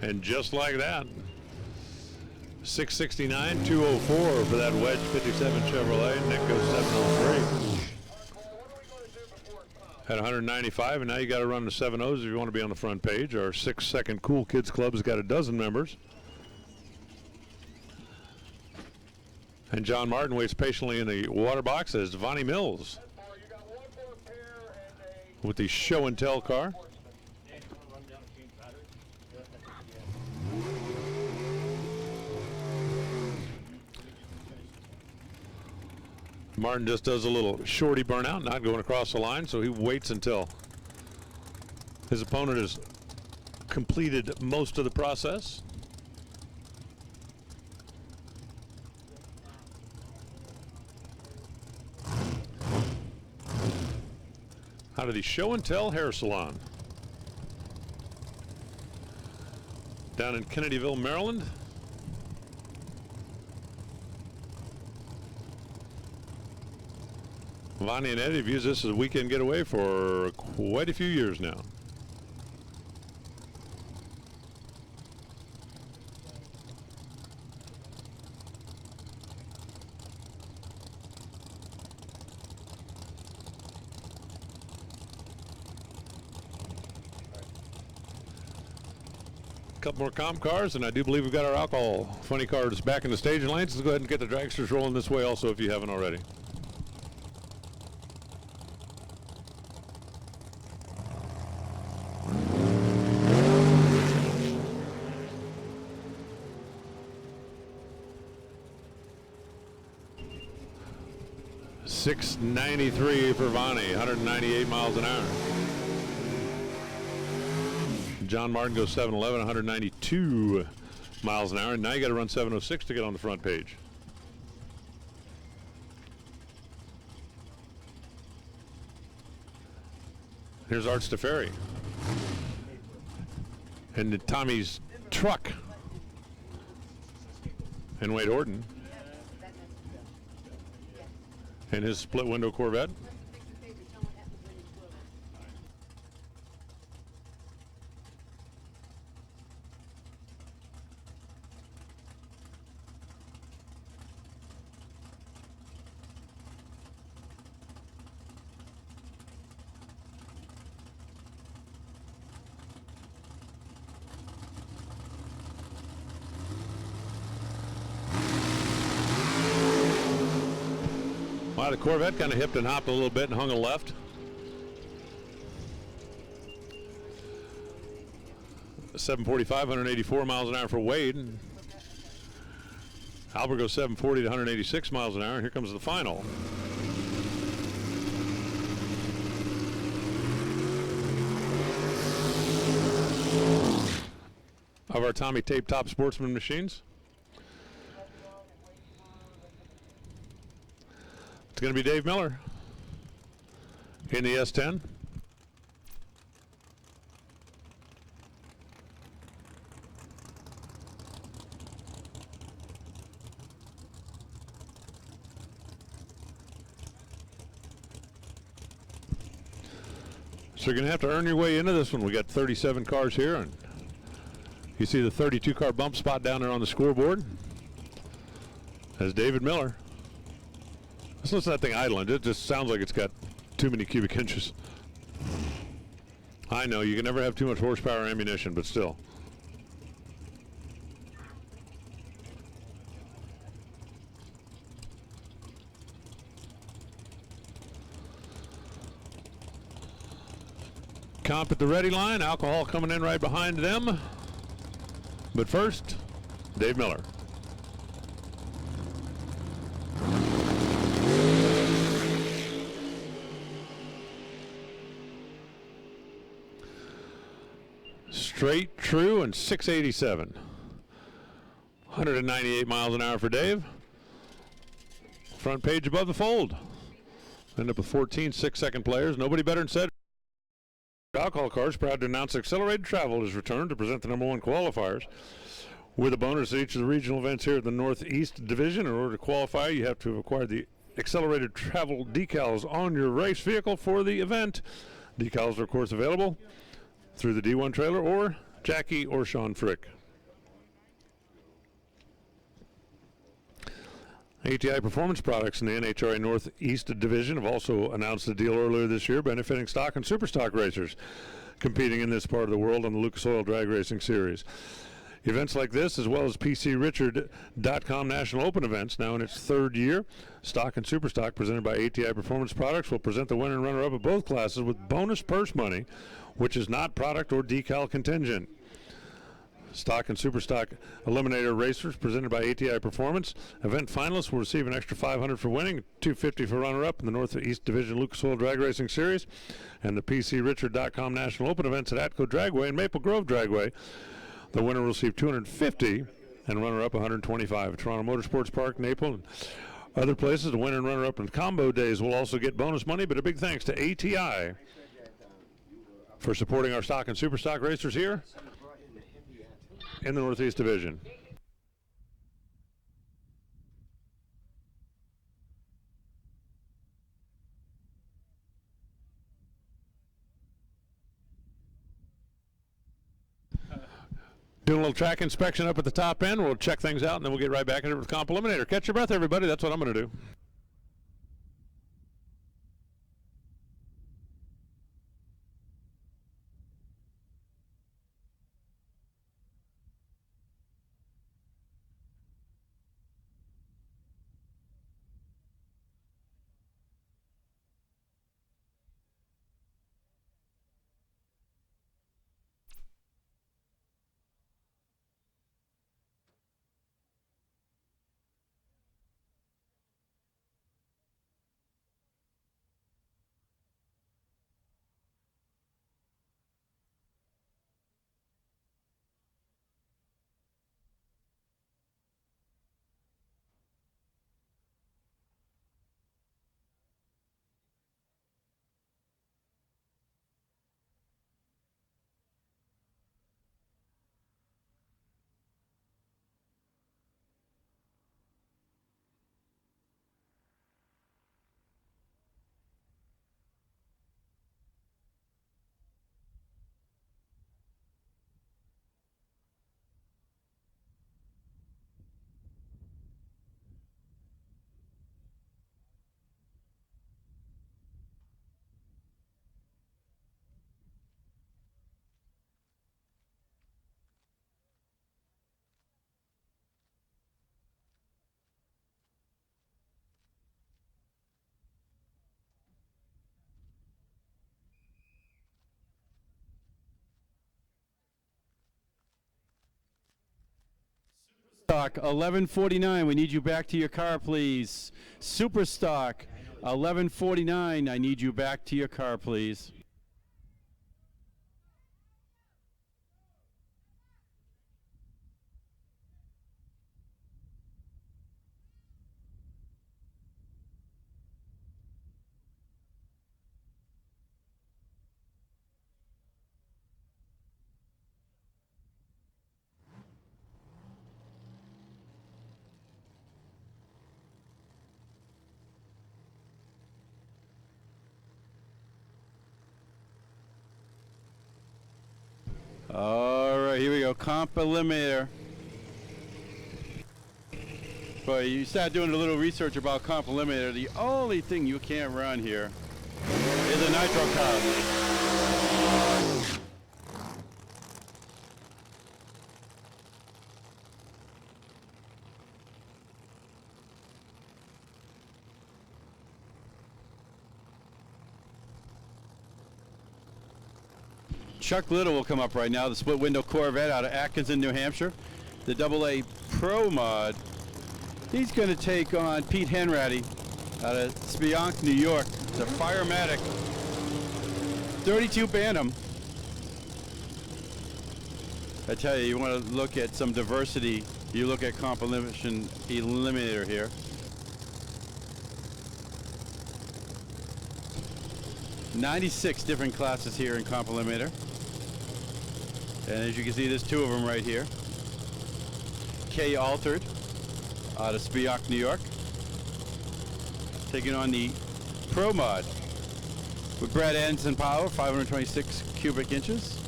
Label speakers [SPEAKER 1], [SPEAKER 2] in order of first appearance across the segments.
[SPEAKER 1] And just like that, 669, 204 for that wedge 57 Chevrolet. Nick goes 703. At 195, and now you got to run the 7.0s if you want to be on the front page. Our 6-second Cool Kids Club has got a dozen members. And John Martin waits patiently in the water box as Vonnie Mills with the show and tell car. Martin just does a little shorty burnout, not going across the line, so he waits until his opponent has completed most of the process. Out of the Show and Tell Hair Salon down in Kennedyville, Maryland. Vonnie and Eddie have used this as a weekend getaway for quite a few years now. A couple more comp cars, and I do believe we've got our alcohol funny cars back in the staging lanes. Let's go ahead and get the dragsters rolling this way also if you haven't already. .693 for Vonnie, 198 miles an hour. John Martin goes 711, 192 miles an hour. And now you got to run 706 to get on the front page. Here's Art Stafari. And Tommy's truck. And Wade Horton. And his split window Corvette. Well, the Corvette kind of hipped and hopped a little bit and hung a left. .745, 184 miles an hour for Wade. Albert goes 740 to 186 miles an hour. And here comes the final. Of our Tommy Tape Top Sportsman machines. It's going to be Dave Miller in the S10. So you're going to have to earn your way into this one. We got 37 cars here, and you see the 32 car bump spot down there on the scoreboard. That's David Miller. Let's listen to that thing idling. It just sounds like it's got too many cubic inches. I know, you can never have too much horsepower or ammunition, but still. Comp at the ready line, alcohol coming in right behind them. But first, Dave Miller. Straight, true, and 687. 198 miles an hour for Dave. Front page above the fold. End up with 14 6-second players. Nobody better than said. Alcohol Cars proud to announce Accelerated Travel has returned to present the #1 qualifiers. With a bonus at each of the regional events here at the Northeast Division. In order to qualify, you have to have acquired the Accelerated Travel decals on your race vehicle for the event. Decals are, of course, available through the D1 trailer or Jackie or Sean Frick. ATI Performance Products in the NHRA Northeast Division have also announced a deal earlier this year benefiting stock and super stock racers competing in this part of the world on the Lucas Oil Drag Racing Series. Events like this, as well as PCRichard.com National Open events, now in its third year, stock and super stock presented by ATI Performance Products will present the winner and runner-up of both classes with bonus purse money, which is not product or decal contingent. Stock and super stock eliminator racers presented by ATI Performance. Event finalists will receive an extra $500 for winning, $250 for runner-up in the Northeast Division Lucas Oil Drag Racing Series, and the PCRichard.com National Open events at Atco Dragway and Maple Grove Dragway. The winner will receive $250 and runner-up $125. Toronto Motorsports Park, Maple, and other places. The winner and runner-up in combo days will also get bonus money. But a big thanks to ATI for supporting our stock and super stock racers here in the Northeast Division. Doing a little track inspection up at the top end. We'll check things out, and then we'll get right back into it with Comp Eliminator. Catch your breath, everybody. That's what I'm going to do.
[SPEAKER 2] Stock 1149, we need you back to your car, please. Super stock 1149, I need you back to your car, please. All right, here we go. Comp Eliminator. Boy, you start doing a little research about Comp Eliminator. The only thing you can't run here is a nitro car. Chuck Little will come up right now, the split window Corvette out of Atkinson, New Hampshire. The AA Pro Mod. He's going to take on Pete Henratty out of Spionk, New York. The Firematic 32 Bantam. I tell you, you want to look at some diversity. You look at Competition Eliminator here. '96 different classes here in Comp Eliminator. And as you can see, there's two of them right here. K Altered out of Spionk, New York, taking on the Pro Mod with Brad Anderson power, 526 cubic inches.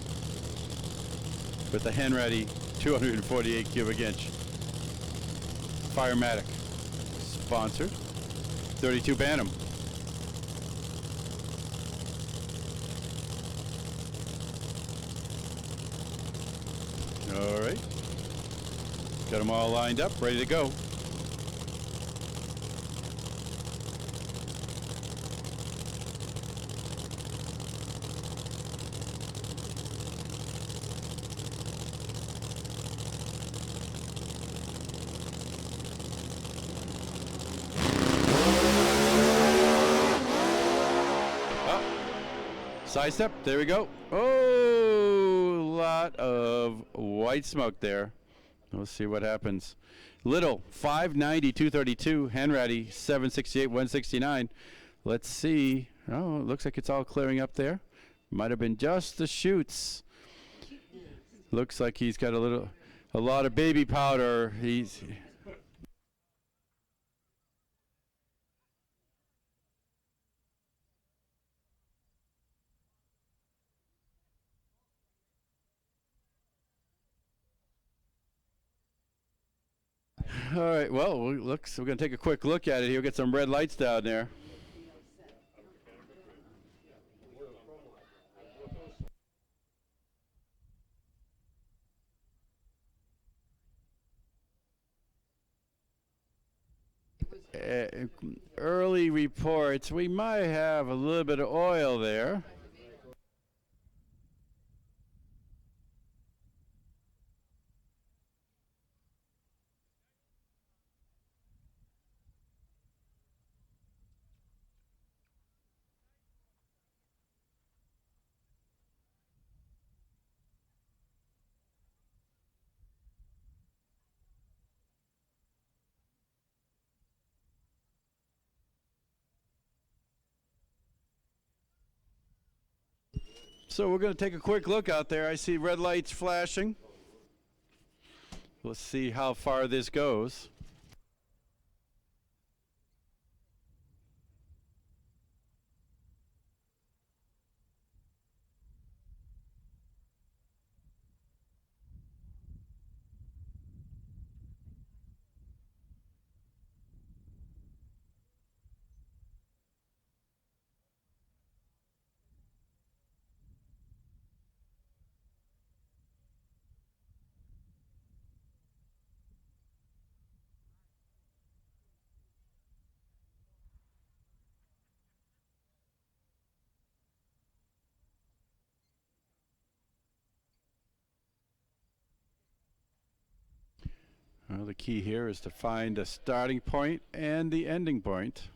[SPEAKER 2] with the Henready 248 cubic inch Firematic. Sponsored. 32 Bantam. All right. Got them all lined up, ready to go. Side step, there we go. Oh, lot of white smoke there. We'll see what happens. Little, 590, 232. Henready, 768, 169. Let's see. Oh, it looks like it's all clearing up there. Might have been just the chutes. Looks like he's got a lot of baby powder. All right, well, we're going to take a quick look at it here. We'll get some red lights down there. Early reports, we might have a little bit of oil there. So we're going to take a quick look out there. I see red lights flashing. Let's see how far this goes. Well, the key here is to find a starting point and the ending point.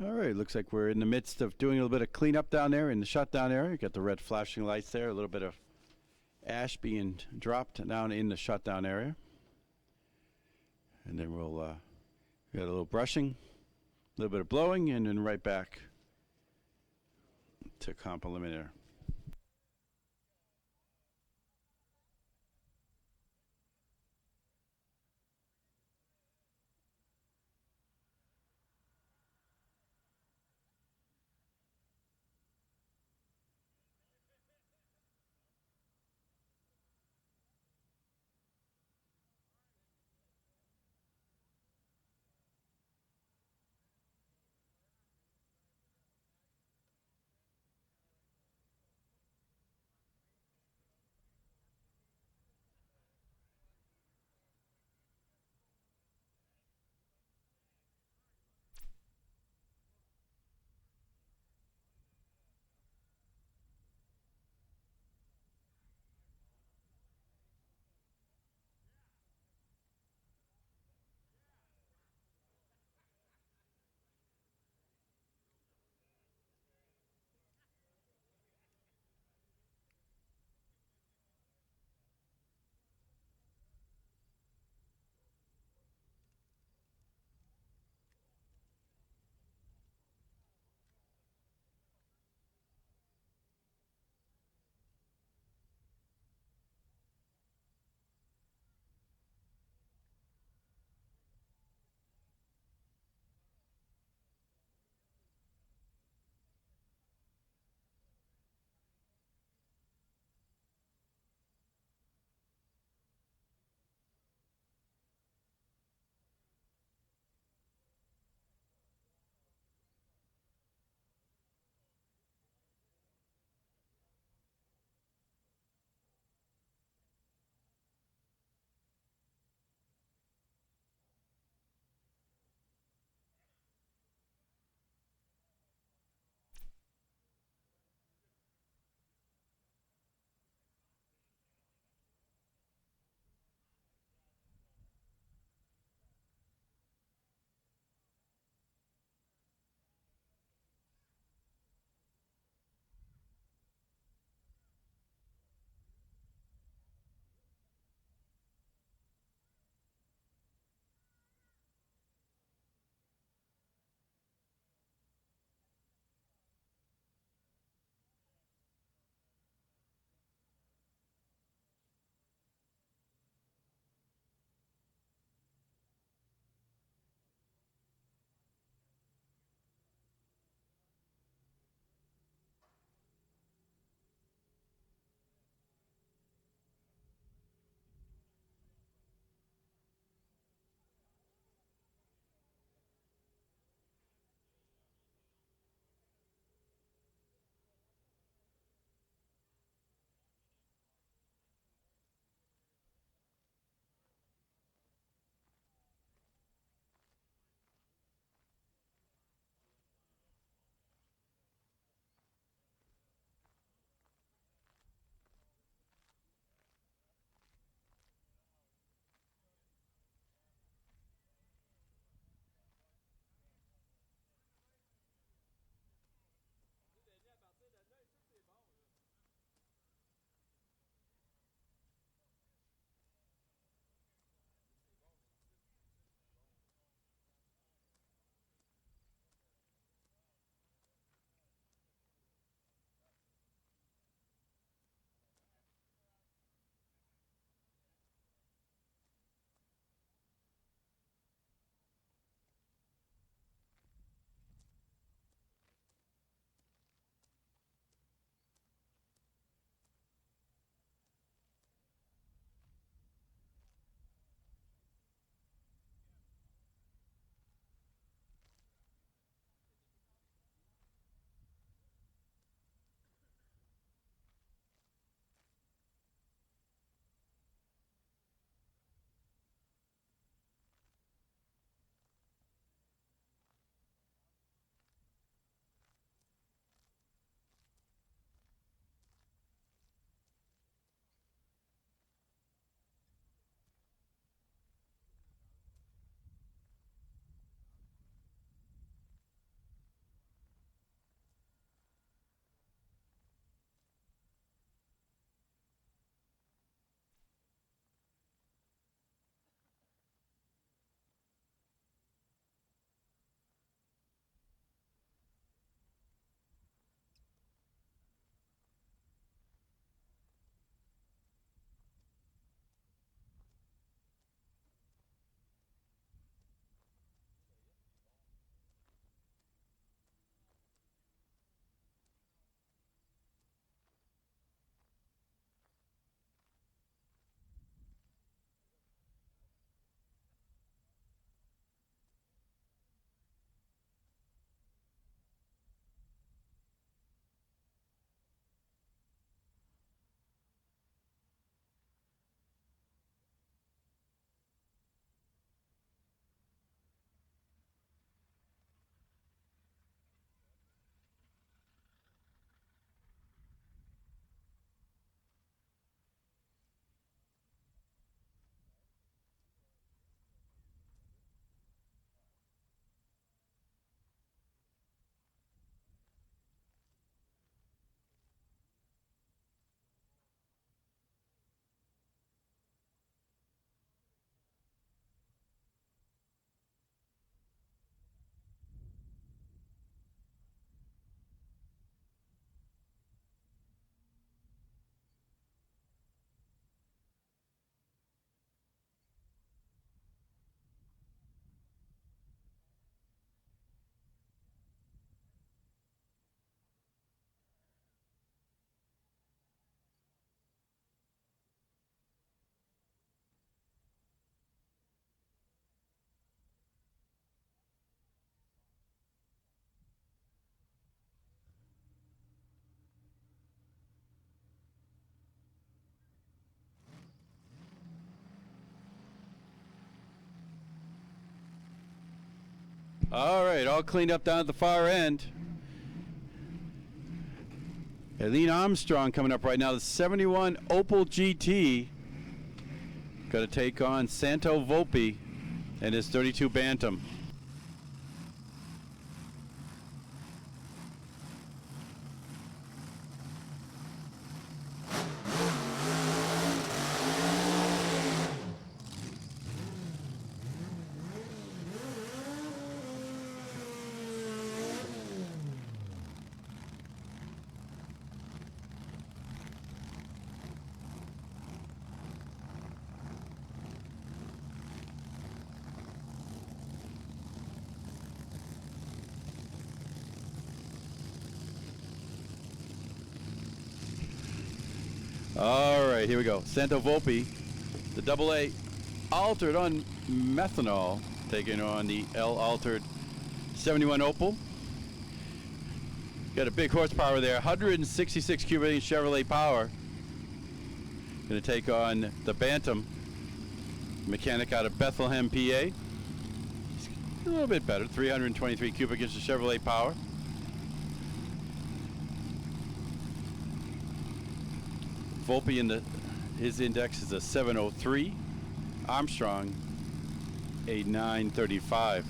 [SPEAKER 2] All right, looks like we're in the midst of doing a little bit of cleanup down there in the shutdown area. Got the red flashing lights there, a little bit of ash being dropped down in the shutdown area. And then we'll get a little brushing, a little bit of blowing, and then right back to comp eliminator. All right, all cleaned up down at the far end. Eileen Armstrong coming up right now. The 71 Opel GT. Got to take on Santo Volpe and his 32 Bantam. All right, here we go. Santo Volpe, the AA altered on methanol, taking on the L altered 71 Opel. Got a big horsepower there, 166 cubic inch Chevrolet power. Going to take on the Bantam, mechanic out of Bethlehem, PA. He's a little bit better, 323 cubic inches Chevrolet power. Volpe in his index is a 703. Armstrong a 935.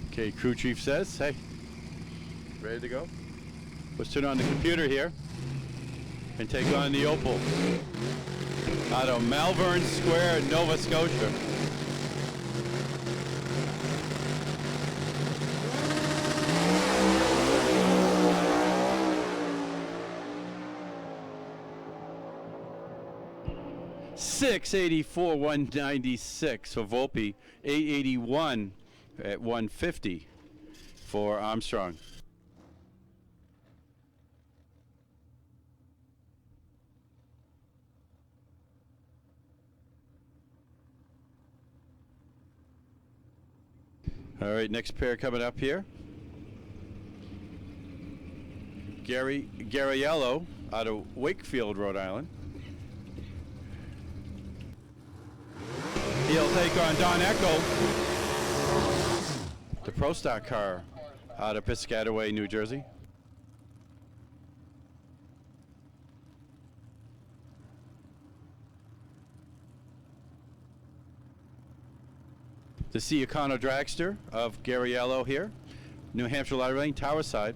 [SPEAKER 2] Okay, crew chief says, hey, ready to go? Let's turn on the computer here and take on the Opel out of Malvern Square, Nova Scotia. .684, 196 for Volpe, 881 at 150 for Armstrong. All right, next pair coming up here. Barielle out of Wakefield, Rhode Island. He'll take on Don Eckel, the Pro Stock car out of Piscataway, New Jersey. The C. Econo Dragster of Barielle here, New Hampshire Lottery Lane, Tower Side.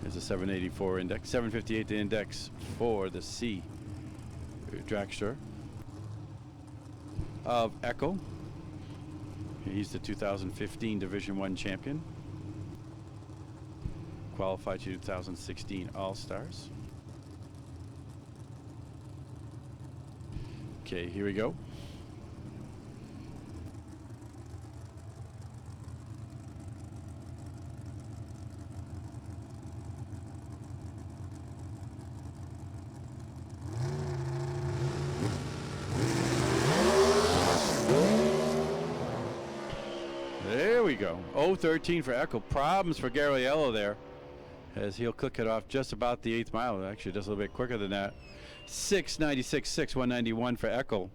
[SPEAKER 2] There's a 784 index, 758 the index for the C. Dragster of Echo. He's the 2015 Division I champion. Qualified to 2016 All-Stars. Okay, here we go. There we go. 0-13 for Echo. Problems for Barielle there, as he'll click it off just about the 8th mile. Actually, just a little bit quicker than that. 696, 191 for Eckel.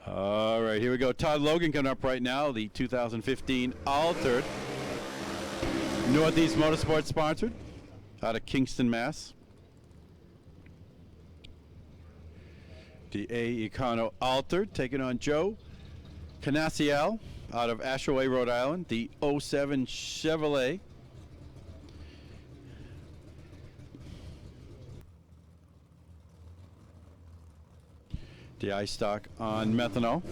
[SPEAKER 2] All right, here we go. Todd Logan coming up right now, the 2015 Altered. Northeast Motorsports sponsored out of Kingston, Mass. The A. Econo Altered taking on Joe Canacial out of Ashaway, Rhode Island. The 07 Chevrolet The eye stock on methanol.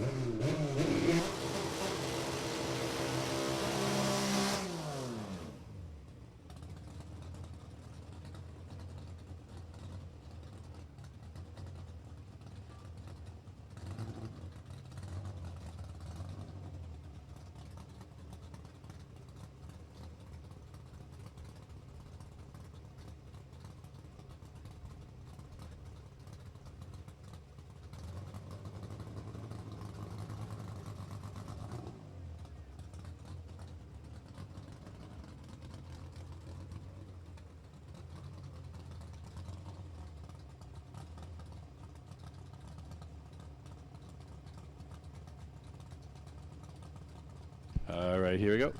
[SPEAKER 2] All right, here we go.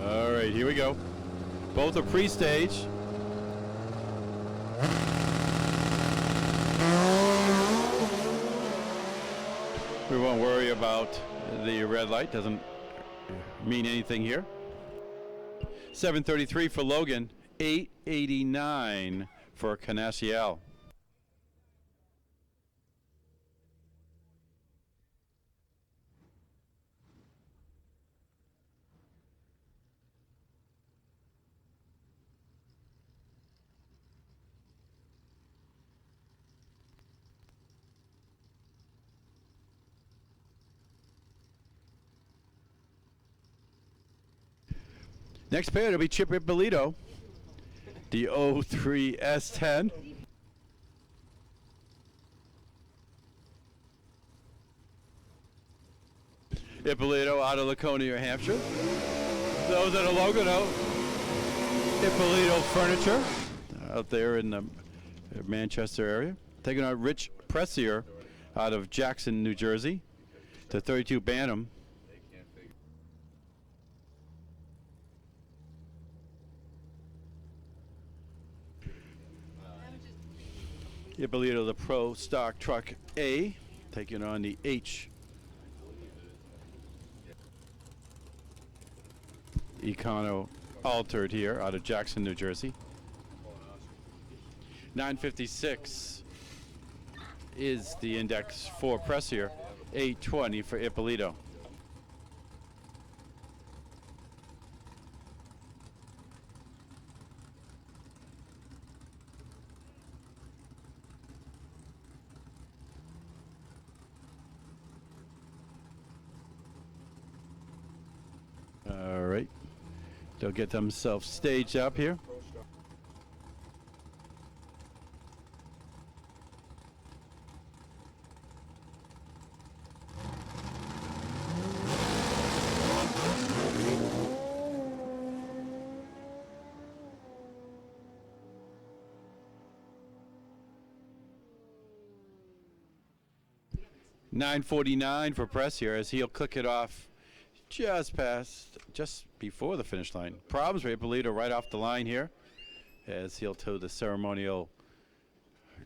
[SPEAKER 2] All right, here we go. Both are pre-stage. We won't worry about the red light. Doesn't mean anything here. 733 for Logan. 889 for Canaciel. Next pair, it'll be Chip Ippolito, the 03 S10. Ippolito out of Laconia, New Hampshire. Those at a Logano, Ippolito Furniture out there in the Manchester area. Taking on Rich Pressier out of Jackson, New Jersey. The 32 Bantam. Ippolito, the Pro Stock Truck A, taking on the H. Econo Altered here out of Jackson, New Jersey. 956 is the index for Pressier. 820 for Ippolito. All right, they'll get themselves staged up here. $9.49 for Pressier as he'll click it off just before the finish line. Problems for Ippolito right off the line here as he'll tow the ceremonial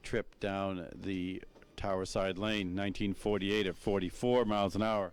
[SPEAKER 2] trip down the Tower Side Lane. 1948 at 44 miles an hour.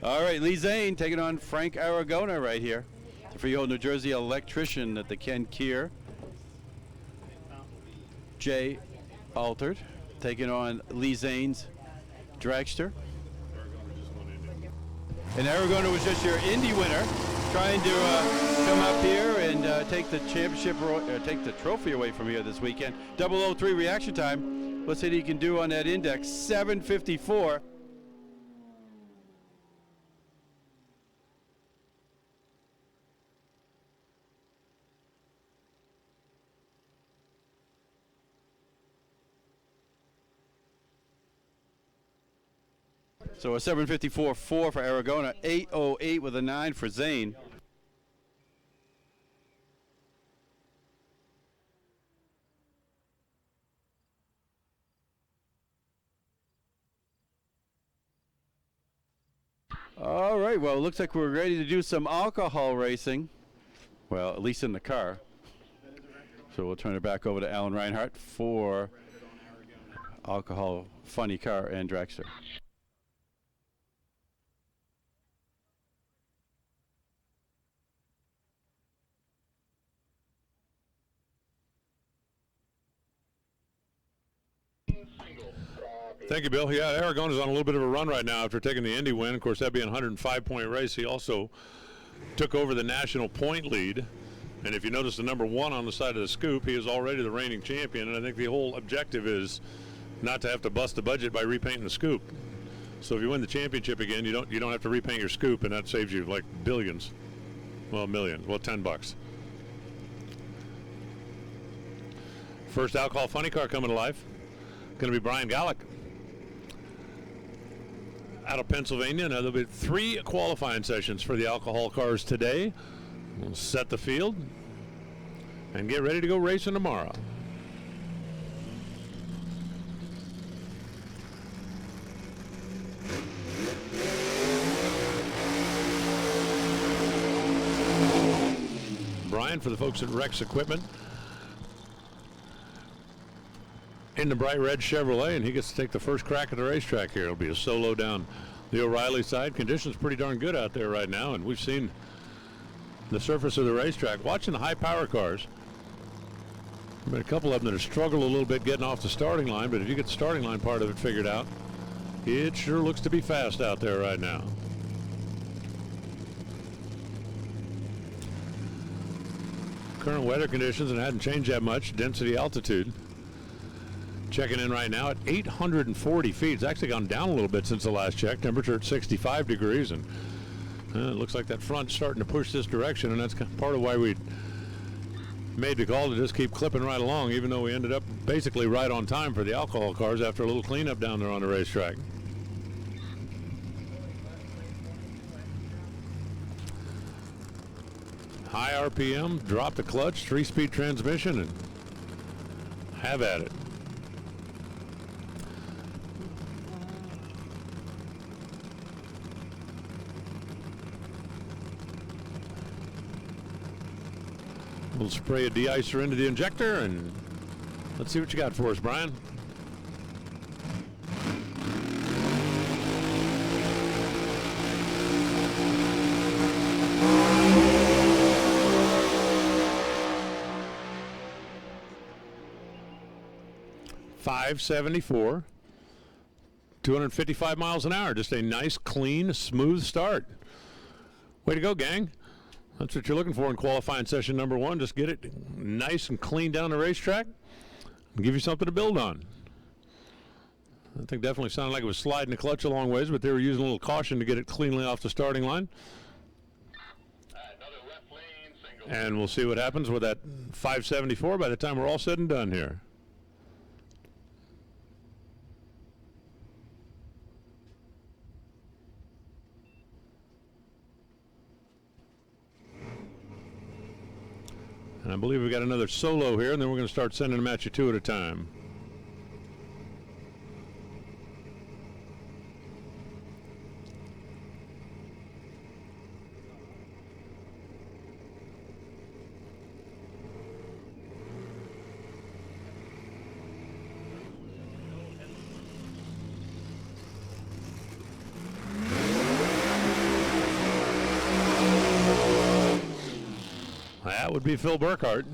[SPEAKER 2] All right, Lee Zane taking on Frank Aragona right here. The Freehold, New Jersey electrician at the Ken Kier. Jay Altered taking on Lee Zane's dragster. And Aragona was just your Indy winner, trying to come up here and take the championship, take the trophy away from here this weekend. 003 reaction time. Let's see what he can do on that index. 7:54. So a 7:54.4 for Aragona, 8:08 with a 9 for Zane. All right, well, it looks like we're ready to do some alcohol racing. Well, at least in the car. So we'll turn it back over to Alan Reinhart for alcohol, funny car, and dragster.
[SPEAKER 1] Thank you, Bill. Yeah, Aragona's on a little bit of a run right now after taking the Indy win. Of course, that'd be a 105-point race. He also took over the national point lead. And if you notice the number 1 on the side of the scoop, he is already the reigning champion. And I think the whole objective is not to have to bust the budget by repainting the scoop. So if you win the championship again, you don't have to repaint your scoop, and that saves you like billions. Well, millions. Well, $10. First alcohol funny car coming to life. Going to be Brian Gallick out of Pennsylvania. Now there'll be 3 qualifying sessions for the alcohol cars today. We'll set the field and get ready to go racing tomorrow. Brian, for the folks at Rex Equipment, in the bright red Chevrolet, and he gets to take the first crack at the racetrack here. It'll be a solo down the O'Reilly side. Conditions pretty darn good out there right now, and we've seen the surface of the racetrack. Watching the high power cars, there's been a couple of them that have struggled a little bit getting off the starting line, but if you get the starting line part of it figured out, it sure looks to be fast out there right now. Current weather conditions, and it hadn't changed that much. Density, altitude. Checking in right now at 840 feet. It's actually gone down a little bit since the last check. Temperature at 65 degrees, and it looks like that front's starting to push this direction, and that's part of why we made the call to just keep clipping right along, even though we ended up basically right on time for the alcohol cars after a little cleanup down there on the racetrack. High RPM, drop the clutch, 3-speed transmission, and have at it. We'll spray a de-icer into the injector, and let's see what you got for us, Brian. .574, 255 miles an hour. Just a nice, clean, smooth start. Way to go, gang. That's what you're looking for in qualifying session number 1. Just get it nice and clean down the racetrack and give you something to build on. I think definitely sounded like it was sliding the clutch a long ways, but they were using a little caution to get it cleanly off the starting line. And we'll see what happens with that 574 by the time we're all said and done here. And I believe we've got another solo here, and then we're going to start sending them at you 2 at a time. That would be Phil Burkhart.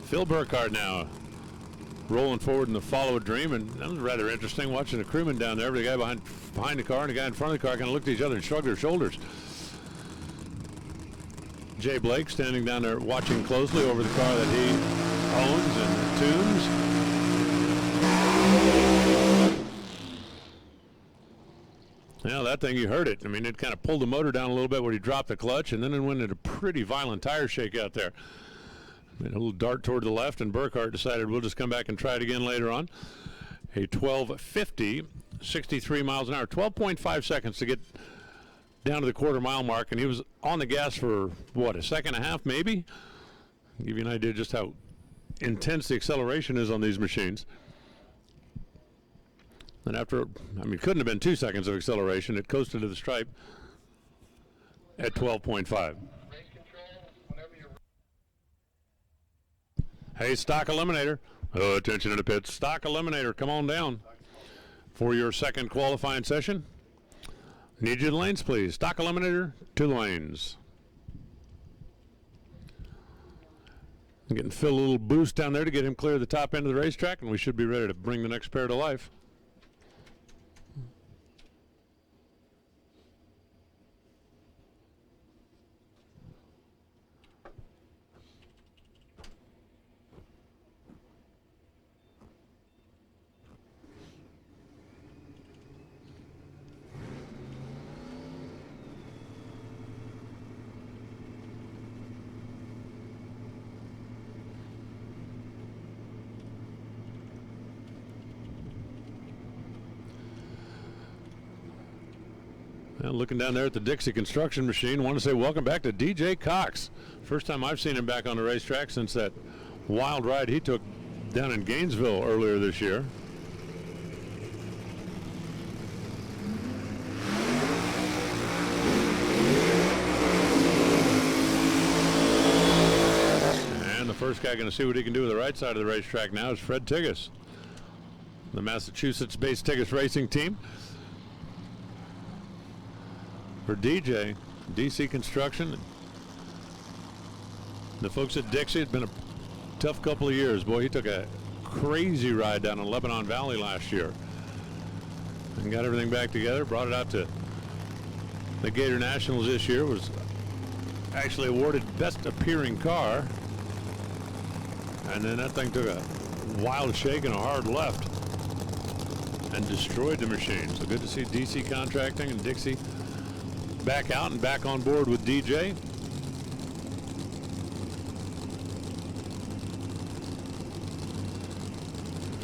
[SPEAKER 1] Phil Burkhart now rolling forward in the Follow a Dream, and that was rather interesting watching the crewman down there. The guy behind the car and the guy in front of the car kind of looked at each other and shrugged their shoulders. Jay Blake standing down there watching closely over the car that he owns and tunes. Now that thing, you heard it. I mean, it kind of pulled the motor down a little bit when he dropped the clutch, and then it went into a pretty violent tire shake out there. Made a little dart toward the left, and Burkhart decided we'll just come back and try it again later on. A 12:50, 63 miles an hour, 12.5 seconds to get down to the quarter-mile mark, and he was on the gas for, what, a second and a half maybe? Give you an idea just how intense the acceleration is on these machines. And after, I mean, couldn't have been 2 seconds of acceleration. It coasted to the stripe at 12.5. Hey, Stock Eliminator. Oh, attention to the pits. Stock Eliminator, come on down for your second qualifying session. Need you to the lanes, please. Stock Eliminator to the lanes. I'm getting Phil a little boost down there to get him clear of the top end of the racetrack, and we should be ready to bring the next pair to life. Looking down there at the Dixie construction machine, want to say welcome back to DJ Cox. First time I've seen him back on the racetrack since that wild ride he took down in Gainesville earlier this year. And the first guy going to see what he can do with the right side of the racetrack now is Fred Tigges, the Massachusetts-based Tigges racing team. For DJ, DC Construction, the folks at Dixie, it's been a tough couple of years. Boy, he took a crazy ride down in Lebanon Valley last year and got everything back together, brought it out to the Gator Nationals this year, was actually awarded Best Appearing Car, and then that thing took a wild shake and a hard left and destroyed the machine. So good to see DC Contracting and Dixie back out and back on board with DJ.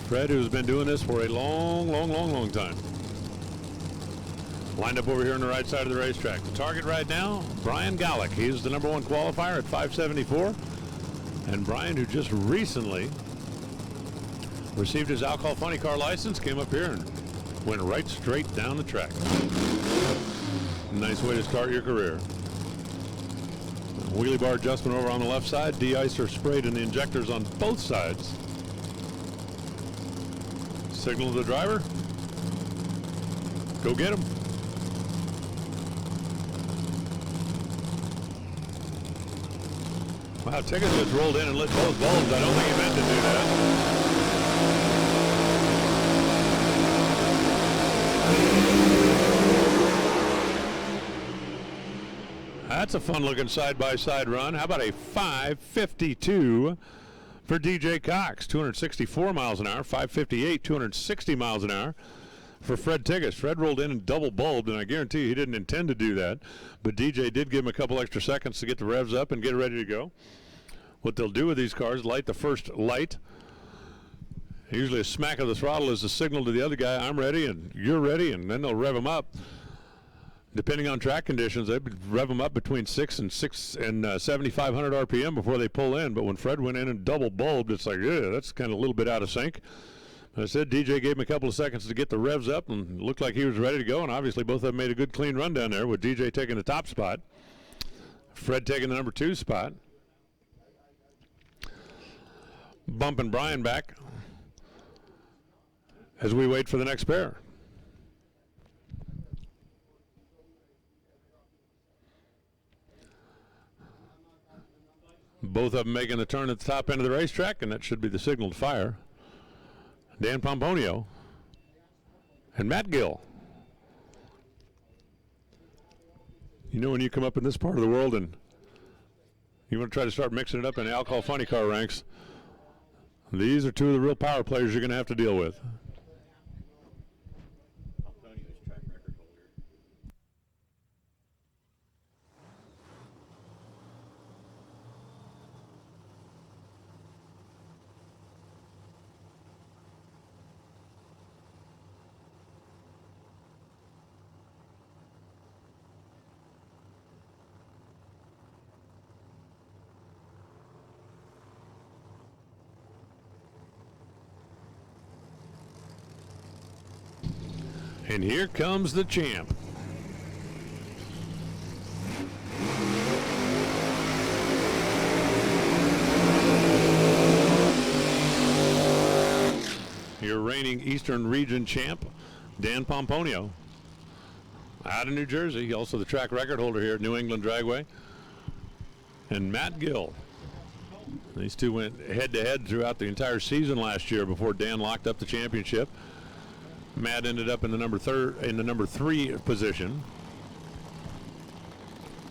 [SPEAKER 1] Fred, who's been doing this for a long time. Lined up over here on the right side of the racetrack. The target right now, Brian Gallick. He's the #1 qualifier at 574. And Brian, who just recently received his alcohol funny car license, came up here and went right straight down the track. Nice way to start your career. Wheelie bar adjustment over on the left side. De-icer sprayed in the injectors on both sides. Signal to the driver. Go get him. Wow, Tigges just rolled in and lit both bulbs. I don't think he meant to do that. That's a fun-looking side-by-side run. How about a 5:52 for DJ Cox. 264 miles an hour, 558, 260 miles an hour for Fred Tigges. Fred rolled in and double bulbed, and I guarantee you he didn't intend to do that, but DJ did give him a couple extra seconds to get the revs up and get ready to go. What they'll do with these cars, light the first light. Usually a smack of the throttle is a signal to the other guy, I'm ready and you're ready, and then they'll rev them up. Depending on track conditions, they rev them up between 6 and 7,500 RPM before they pull in. But when Fred went in and double bulbed, it's like, yeah, that's kind of a little bit out of sync. But I said DJ gave him a couple of seconds to get the revs up and looked like he was ready to go. And obviously both of them made a good clean run down there, with DJ taking the top spot, Fred taking the number 2 spot. Bumping Brian back as we wait for the next pair. Both of them making the turn at the top end of the racetrack, and that should be the signal to fire. Dan Pomponio and Matt Gill. You know, when you come up in this part of the world and you want to try to start mixing it up in the alcohol funny car ranks, these are two of the real power players you're going to have to deal with. And here comes the champ. Your reigning Eastern Region champ, Dan Pomponio, out of New Jersey, also the track record holder here at New England Dragway. And Matt Gill. These two went head-to-head throughout the entire season last year before Dan locked up the championship. Matt ended up in the number 3 position.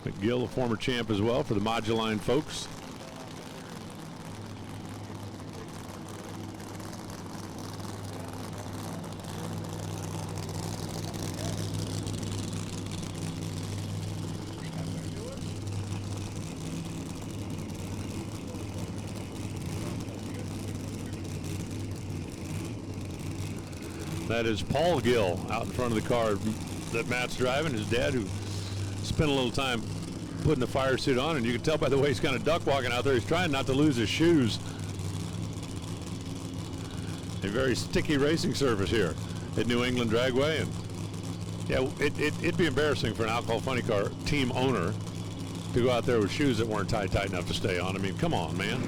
[SPEAKER 1] McGill, a former champ as well for the Moduline folks. That is Paul Gill out in front of the car that Matt's driving. His dad, who spent a little time putting the fire suit on, and you can tell by the way he's kind of duck walking out there. He's trying not to lose his shoes. A very sticky racing surface here at New England Dragway, and yeah, it'd be embarrassing for an alcohol funny car team owner to go out there with shoes that weren't tight enough to stay on. I mean, come on, man.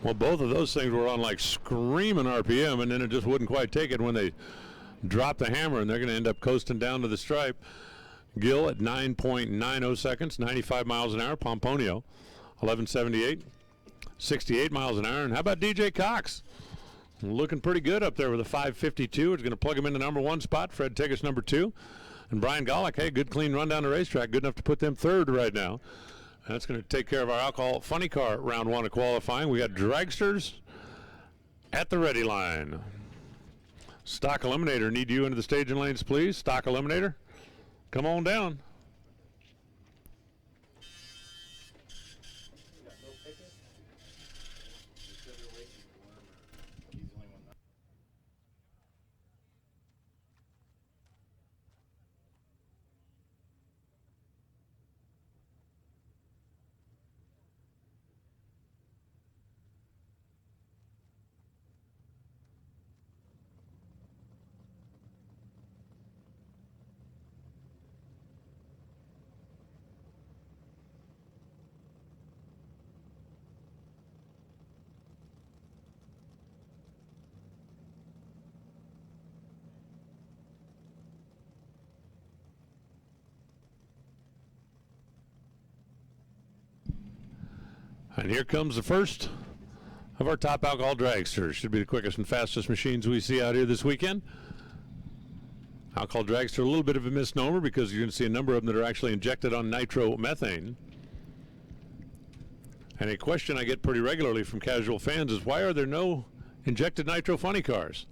[SPEAKER 1] Well, both of those things were on like screaming RPM, and then it just wouldn't quite take it when they dropped the hammer, and they're going to end up coasting down to the stripe. Gill at 9.90 seconds, 95 miles an hour. Pomponio, 11.78, 68 miles an hour. And how about DJ Cox? Looking pretty good up there with a 5.52. It's going to plug him in the number 1 spot. Fred Tigges number 2. And Brian Golick, hey, good clean run down the racetrack. Good enough to put them 3rd right now. That's going to take care of our alcohol funny car round 1 of qualifying. We got dragsters at the ready line. Stock Eliminator, need you into the staging lanes, please. Stock Eliminator, come on down. And here comes the first of our top alcohol dragsters. Should be the quickest and fastest machines we see out here this weekend. Alcohol dragster, a little bit of a misnomer because you're going to see a number of them that are actually injected on nitromethane. And a question I get pretty regularly from casual fans is, why are there no injected nitro funny cars?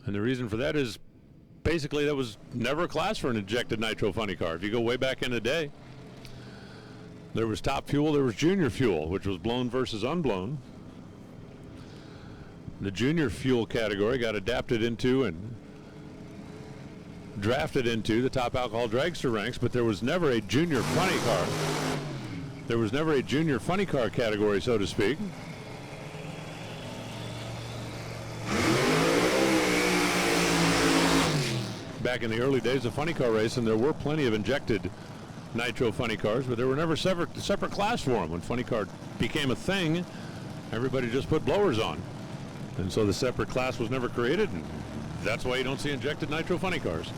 [SPEAKER 1] And the reason for that is basically that was never a class for an injected nitro funny car. If you go way back in the day, there was top fuel, there was junior fuel, which was blown versus unblown. The junior fuel category got adapted into and drafted into the top alcohol dragster ranks, but there was never a junior funny car. There was never a junior funny car category, so to speak. Back in the early days of funny car racing, there were plenty of injected nitro funny cars, but there were never separate class for them. When funny car became a thing, everybody just put blowers on. And so the separate class was never created, and that's why you don't see injected nitro funny cars.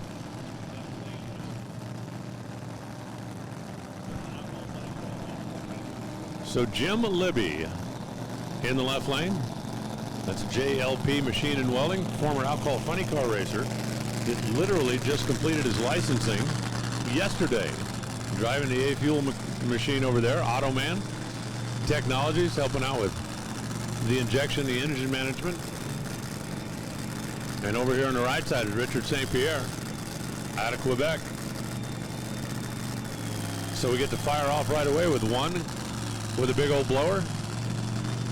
[SPEAKER 1] So Jim Libby in the left lane. That's JLP Machine and Welding, former alcohol funny car racer that literally just completed his licensing yesterday. Driving the A-Fuel machine over there, Automan Technologies, helping out with the injection, the engine management. And over here on the right side is Richard St. Pierre out of Quebec. So we get to fire off right away with one with a big old blower,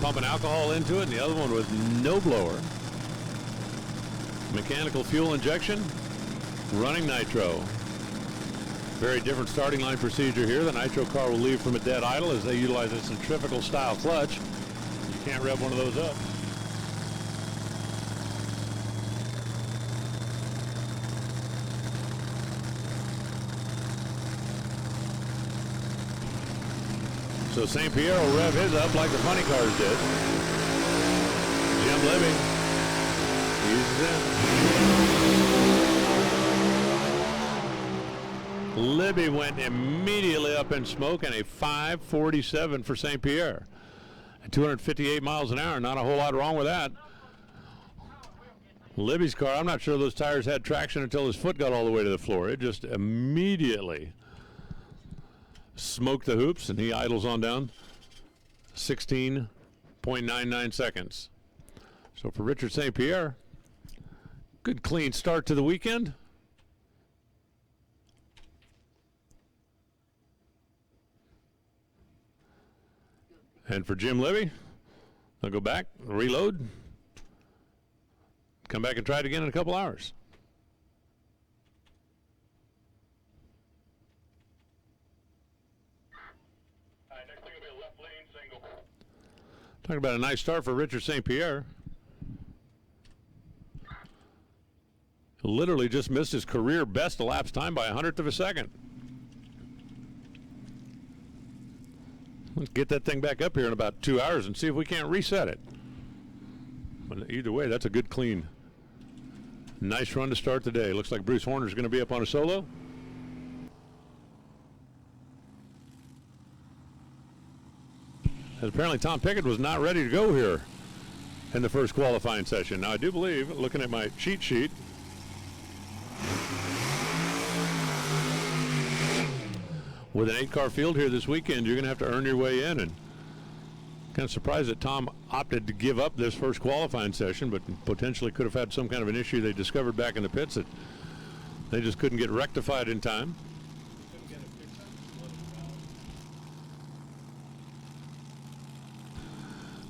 [SPEAKER 1] pumping alcohol into it, and the other one with no blower. Mechanical fuel injection, running nitro. Very different starting line procedure here. The nitro car will leave from a dead idle as they utilize a centrifugal style clutch. You can't rev one of those up. So St. Pierre will rev his up like the funny cars did. Jim Libby uses it. Libby went immediately up in smoke, and a 5:47 for St. Pierre. At 258 miles an hour, not a whole lot wrong with that. Libby's car, I'm not sure those tires had traction until his foot got all the way to the floor. It just immediately smoked the hoops, and he idles on down 16.99 seconds. So for Richard St. Pierre, good clean start to the weekend. And for Jim Libby, they'll go back, reload, come back and try it again in a couple hours. Next thing will be a left lane single. Talking about a nice start for Richard St. Pierre. Literally just missed his career best elapsed time by 100th of a second. Let's get that thing back up here in about 2 hours and see if we can't reset it. But either way, that's a good, clean, nice run to start the day. Looks like Bruce Horner's going to be up on a solo. As apparently Tom Pickett was not ready to go here in the first qualifying session. Now I do believe, looking at my cheat sheet, with an 8-car field here this weekend, you're going to have to earn your way in, and kind of surprised that Tom opted to give up this first qualifying session, but potentially could have had some kind of an issue they discovered back in the pits that they just couldn't get rectified in time.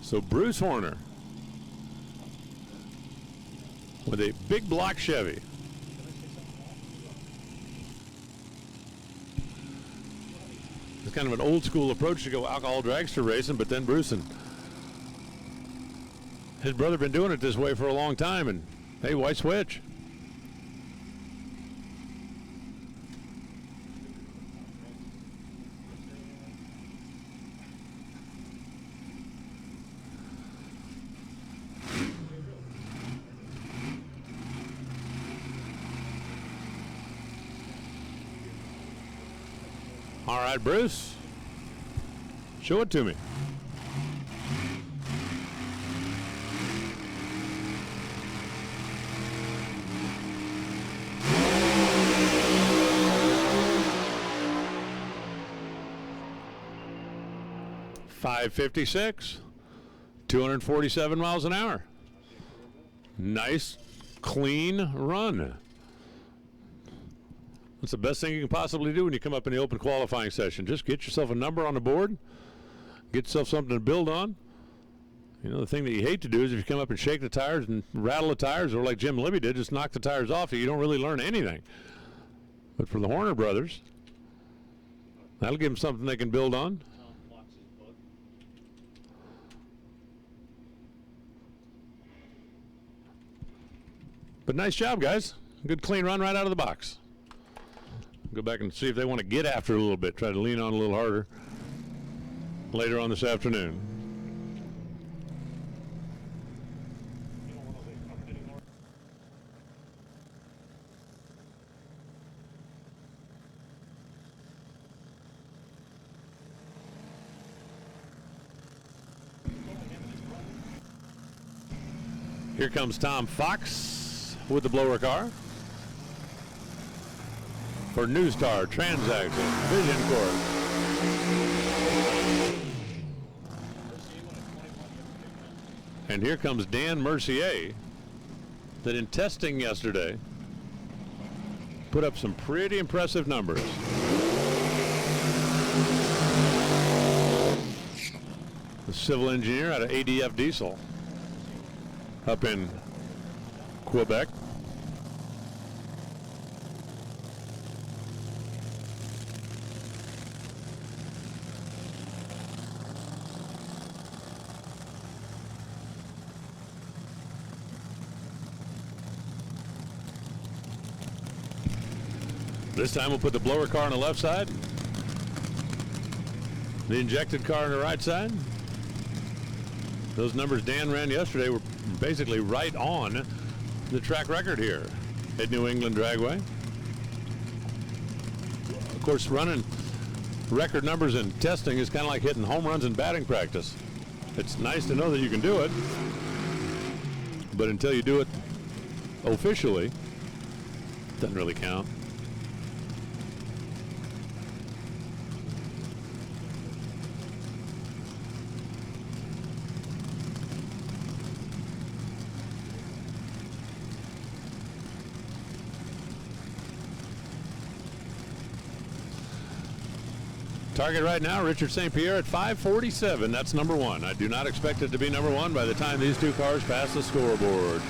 [SPEAKER 1] So Bruce Horner with a big block Chevy. It's kind of an old school approach to go alcohol dragster racing, but then Bruce and his brother been doing it this way for a long time, and hey, why switch? All right, Bruce. Show it to me. .556, 247 miles an hour. Nice, clean run. That's the best thing you can possibly do when you come up in the open qualifying session. Just get yourself a number on the board, get yourself something to build on. You know, the thing that you hate to do is if you come up and shake the tires and rattle the tires, or like Jim Libby did, just knock the tires off, you don't really learn anything. But for the Horner brothers, that'll give them something they can build on. But nice job, guys. Good clean run right out of the box. Go back and see if they want to get after it a little bit, try to lean on a little harder later on this afternoon. Here comes Tom Fox with the blower car for New Star Transaction Vision Corp. And here comes Dan Mercier, that in testing yesterday put up some pretty impressive numbers. The civil engineer out of ADF Diesel up in Quebec. This time we'll put the blower car on the left side, the injected car on the right side. Those numbers Dan ran yesterday were basically right on the track record here at New England Dragway. Of course, running record numbers in testing is kind of like hitting home runs in batting practice. It's nice to know that you can do it, but until you do it officially, it doesn't really count. Target right now, Richard St. Pierre at 547. That's number one. I do not expect it to be number one by the time these two cars pass the scoreboards.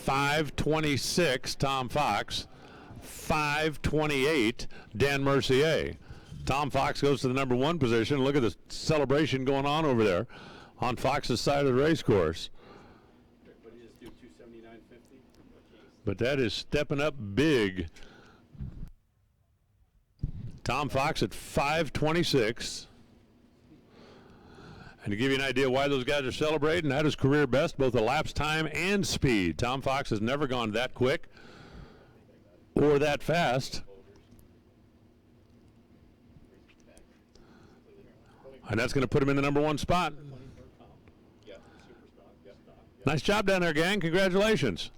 [SPEAKER 1] .526, Tom Fox. 528, Dan Mercier. Tom Fox goes to the number one position. Look at the celebration going on over there on Fox's side of the race course. But that is stepping up big. Tom Fox at 526. And to give you an idea why those guys are celebrating, that is career best, both elapsed time and speed. Tom Fox has never gone that quick or that fast. And that's going to put him in the number one spot. Nice job down there, gang. Congratulations.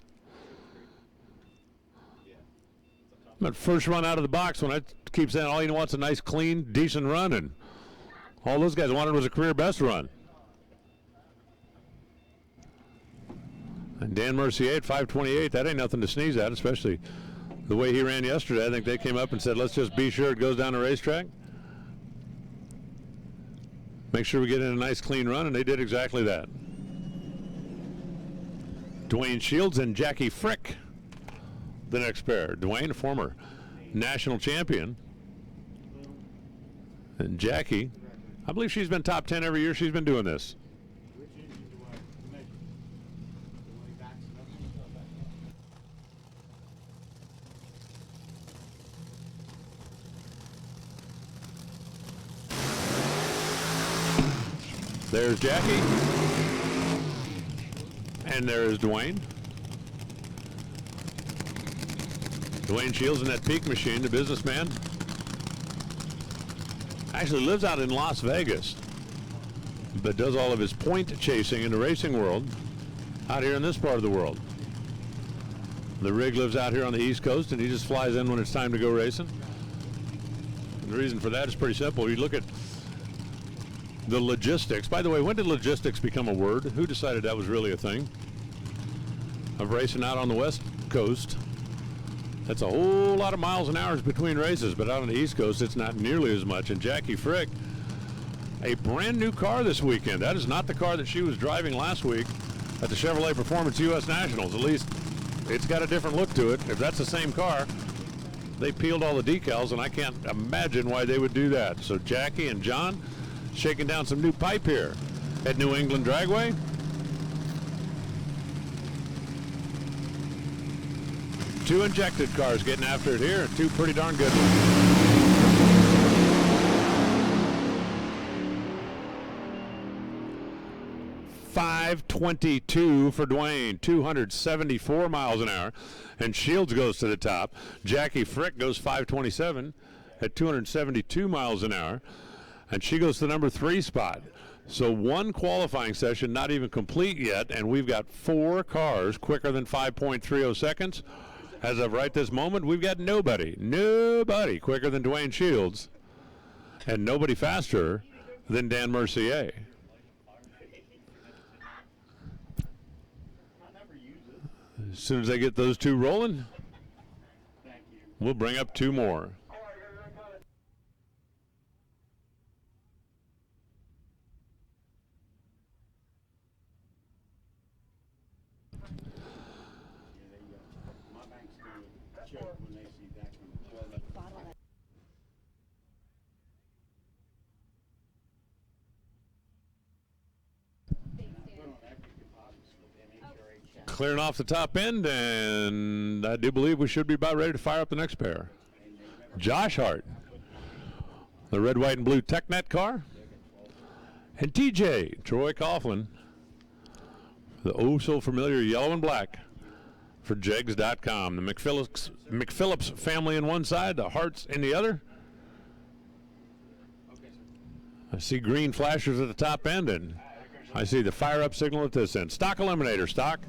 [SPEAKER 1] That first run out of the box, when I keep saying all you want's a nice, clean, decent run, and all those guys wanted was a career best run. And Dan Mercier at 528, that ain't nothing to sneeze at, especially the way he ran yesterday. I think they came up and said, let's just be sure it goes down the racetrack. Make sure we get in a nice, clean run, and they did exactly that. Duane Shields and Jackie Frick, the next pair. Duane, a former national champion. And Jackie, I believe she's been top 10 every year she's been doing this. There's Jackie. And there is Duane. Duane Shields in that Peak machine, the businessman. Actually lives out in Las Vegas, but does all of his point chasing in the racing world out here in this part of the world. The rig lives out here on the East Coast, and he just flies in when it's time to go racing. And the reason for that is pretty simple. You look at the logistics. By the way, when did logistics become a word? Who decided that was really a thing? Of racing out on the West Coast. That's a whole lot of miles and hours between races, but out on the East Coast, it's not nearly as much. And Jackie Frick, a brand new car this weekend. That is not the car that she was driving last week at the Chevrolet Performance U.S. Nationals. At least it's got a different look to it. If that's the same car, they peeled all the decals, and I can't imagine why they would do that. So Jackie and John shaking down some new pipe here at New England Dragway. Two injected cars getting after it here, and two pretty darn good ones. .522 for Duane, 274 miles an hour, and Shields goes to the top. Jackie Frick goes 527 at 272 miles an hour, and she goes to the number 3 spot. So one qualifying session not even complete yet, and we've got 4 cars quicker than 5.30 seconds. As of right this moment, we've got nobody quicker than Duane Shields, and nobody faster than Dan Mercier. As soon as they get those two rolling, we'll bring up 2 more. Clearing off the top end, and I do believe we should be about ready to fire up the next pair. Josh Hart, the red, white, and blue TechNet car, and TJ, Troy Coughlin, the oh-so-familiar yellow and black for Jegs.com. The McPhillips family in one side, the Harts in the other. I see green flashers at the top end, and I see the fire-up signal at this end. Stock eliminator, stock.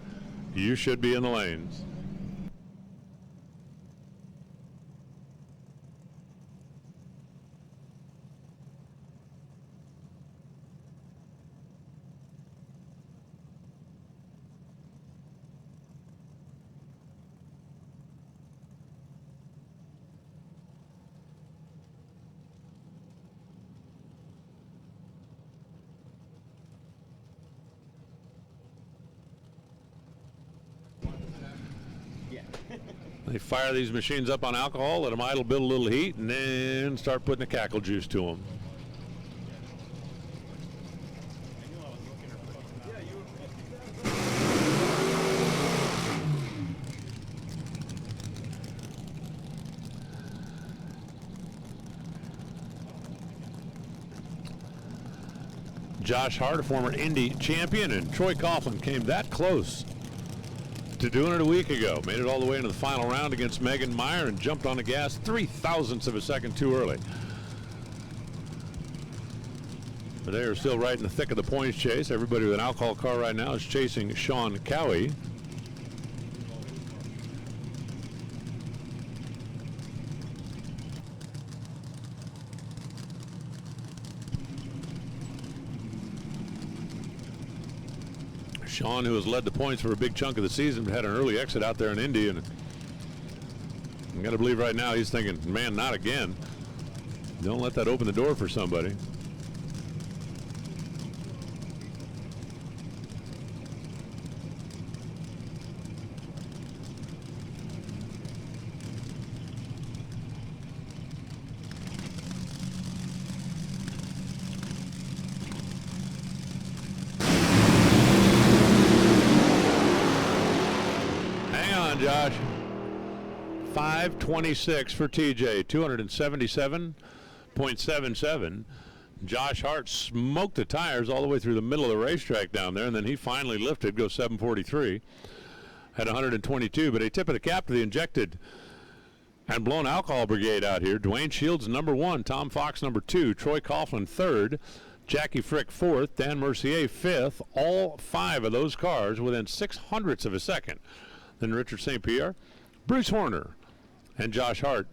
[SPEAKER 1] You should be in the lanes. They fire these machines up on alcohol, let them idle, build a little heat, and then start putting the cackle juice to them. Josh Hart, a former Indy champion, and Troy Coughlin came that close to doing it a week ago. Made it all the way into the final round against Megan Meyer and jumped on the gas 0.03 of a second too early. But they are still right in the thick of the points chase. Everybody with an alcohol car right now is chasing Sean Cowie. Sean, who has led the points for a big chunk of the season, had an early exit out there in Indy, and I got to believe right now he's thinking, man, not again. Don't let that open the door for somebody. Josh. 526 for TJ, 277.77. Josh Hart smoked the tires all the way through the middle of the racetrack down there, and then he finally lifted, goes 743 at 122. But a tip of the cap to the injected and blown alcohol brigade out here. Duane Shields number 1, Tom Fox number 2, Troy Coughlin 3rd, Jackie Frick 4th, Dan Mercier 5th. All 5 of those cars within 0.06 of a second. Then Richard St. Pierre, Bruce Horner, and Josh Hart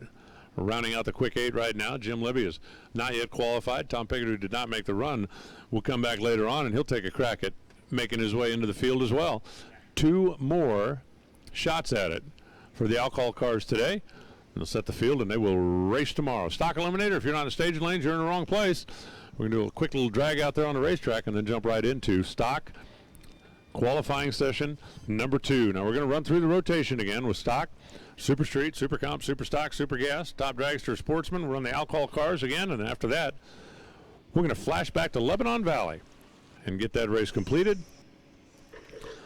[SPEAKER 1] rounding out the quick 8 right now. Jim Libby is not yet qualified. Tom Pickett, who did not make the run, will come back later on, and he'll take a crack at making his way into the field as well. 2 more shots at it for the alcohol cars today. They'll set the field, and they will race tomorrow. Stock Eliminator, if you're not in the staging lanes, you're in the wrong place. We're going to do a quick little drag out there on the racetrack and then jump right into stock qualifying session number 2. Now we're going to run through the rotation again with stock, Super Street, Super Comp, Super Stock, Super Gas, Top Dragster, Sportsman. We'll run the alcohol cars again, and after that, we're going to flash back to Lebanon Valley and get that race completed.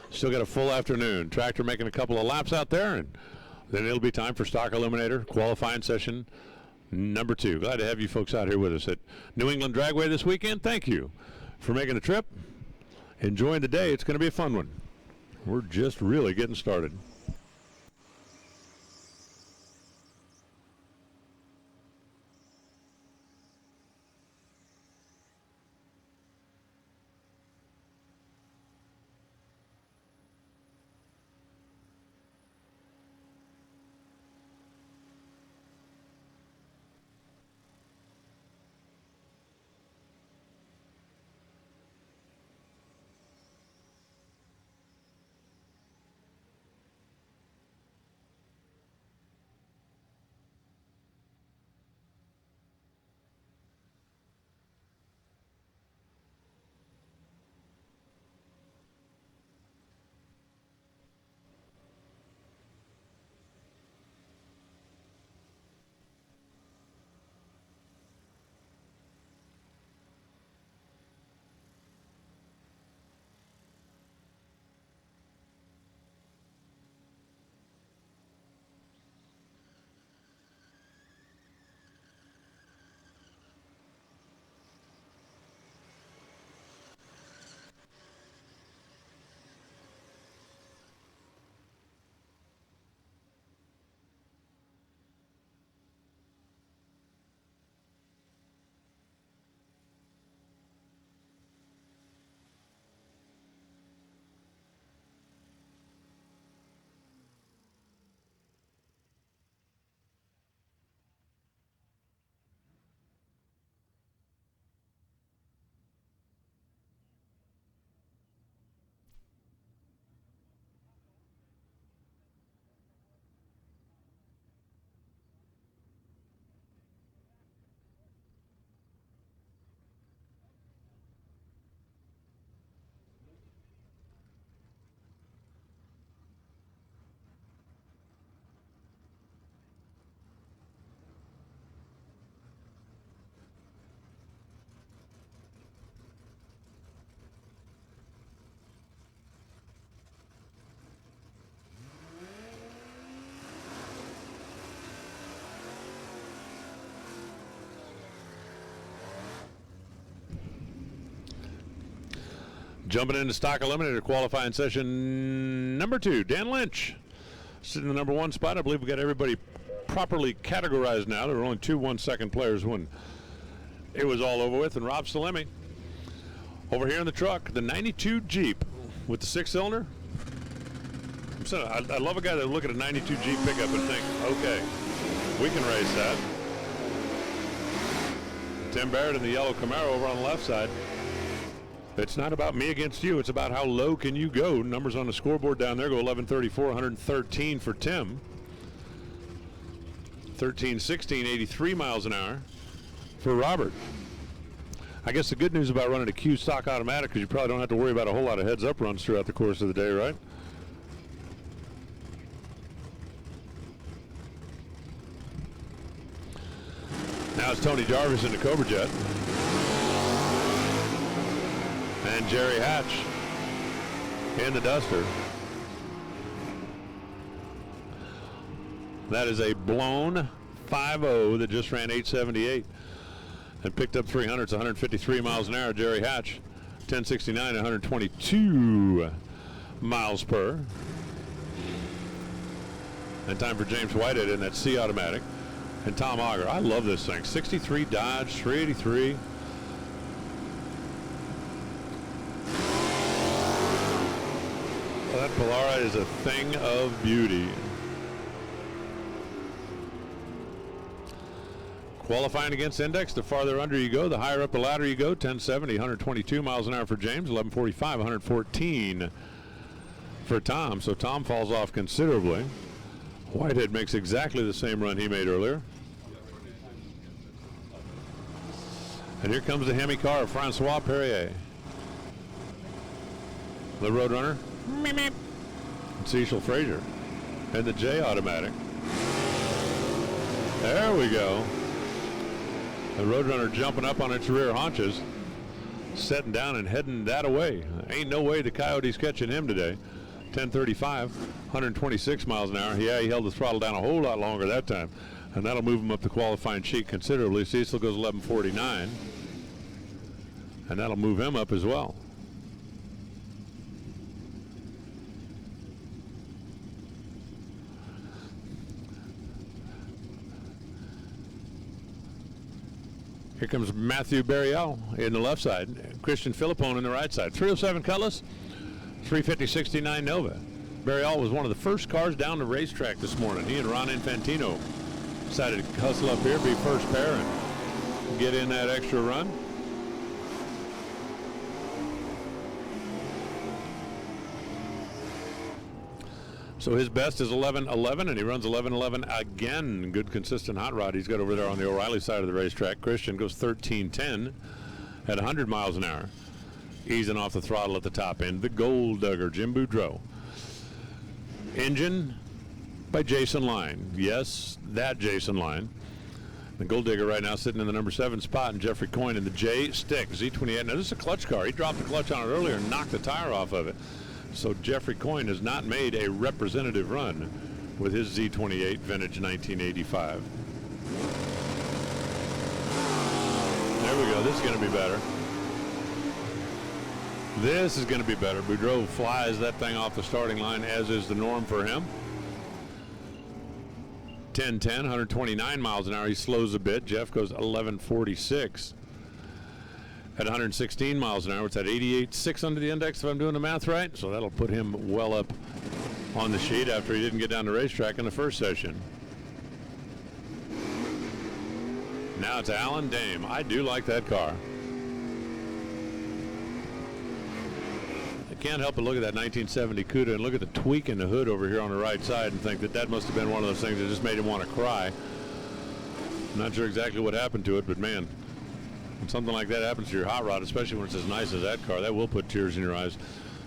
[SPEAKER 1] Still got a full afternoon. Tractor making a couple of laps out there, and then it'll be time for Stock Eliminator qualifying session number 2. Glad to have you folks out here with us at New England Dragway this weekend. Thank you for making the trip. Enjoying the day. It's going to be a fun one. We're just really getting started. Jumping into Stock Eliminator qualifying session number 2. Dan Lynch sitting in the number 1 spot. I believe we got everybody properly categorized now. There were only 2 1-second players when it was all over with. And Rob Salemi over here in the truck, the 92 Jeep with the 6-cylinder. I love a guy that look at a 92 Jeep pickup and think, okay, we can race that. Tim Barrett in the yellow Camaro over on the left side. It's not about me against you. It's about how low can you go. Numbers on the scoreboard down there go 1134, 113 for Tim. 1316, 83 miles an hour for Robert. I guess the good news about running a Q stock automatic is you probably don't have to worry about a whole lot of heads-up runs throughout the course of the day, right? Now it's Tony Jarvis in the Cobra Jet. And Jerry Hatch in the Duster. That is a blown 5.0 that just ran 878. and picked up 300s, 153 miles an hour. Jerry Hatch, 1069, 122 miles per. And time for James Whitehead in that C automatic. And Tom Auger, I love this thing. 63 Dodge, 383. Well, that Polara is a thing of beauty. Qualifying against index, the farther under you go, the higher up the ladder you go. 1070, 122 miles an hour for James, 1145, 114 for Tom. So Tom falls off considerably. Whitehead makes exactly the same run he made earlier. And here comes the Hemi car of Francois Perrier. The Roadrunner. And Cecil Frazier. And the J automatic. There we go. The Roadrunner jumping up on its rear haunches. Setting down and heading that away. Ain't no way the Coyote's catching him today. 1035, 126 miles an hour. Yeah, he held the throttle down a whole lot longer that time. And that'll move him up the qualifying sheet considerably. Cecil goes 1149. And that'll move him up as well. Here comes Matthew Barielle in the left side. Christian Philippone in the right side. 307 Cutlass, 350-69 Nova. Barielle was one of the first cars down the racetrack this morning. He and Ron Infantino decided to hustle up here, be first pair, and get in that extra run. So his best is 11:11, and he runs 11:11 again. Good, consistent hot rod he's got over there on the O'Reilly side of the racetrack. Christian goes 13:10 at 100 miles an hour, easing off the throttle at the top end. The Gold Dugger, Jim Boudreau. Engine by Jason Line. Yes, that Jason Line. The Gold Digger right now sitting in the number 7 spot, and Jeffrey Coyne in the J Stick Z28. Now this is a clutch car. He dropped the clutch on it earlier and knocked the tire off of it. So Jeffrey Coyne has not made a representative run with his Z28 vintage 1985. There we go. This is going to be better. This is going to be better. Boudreau flies that thing off the starting line, as is the norm for him. 10:10, 129 miles an hour. He slows a bit. Jeff goes 11:46. At 116 miles an hour, it's at 88.6 under the index, if I'm doing the math right. So that'll put him well up on the sheet after he didn't get down the racetrack in the first session. Now it's Alan Dame. I do like that car. I can't help but look at that 1970 Cuda and look at the tweak in the hood over here on the right side and think that that must have been one of those things that just made him want to cry. I'm not sure exactly what happened to it, but man, when something like that happens to your hot rod, especially when it's as nice as that car, that will put tears in your eyes.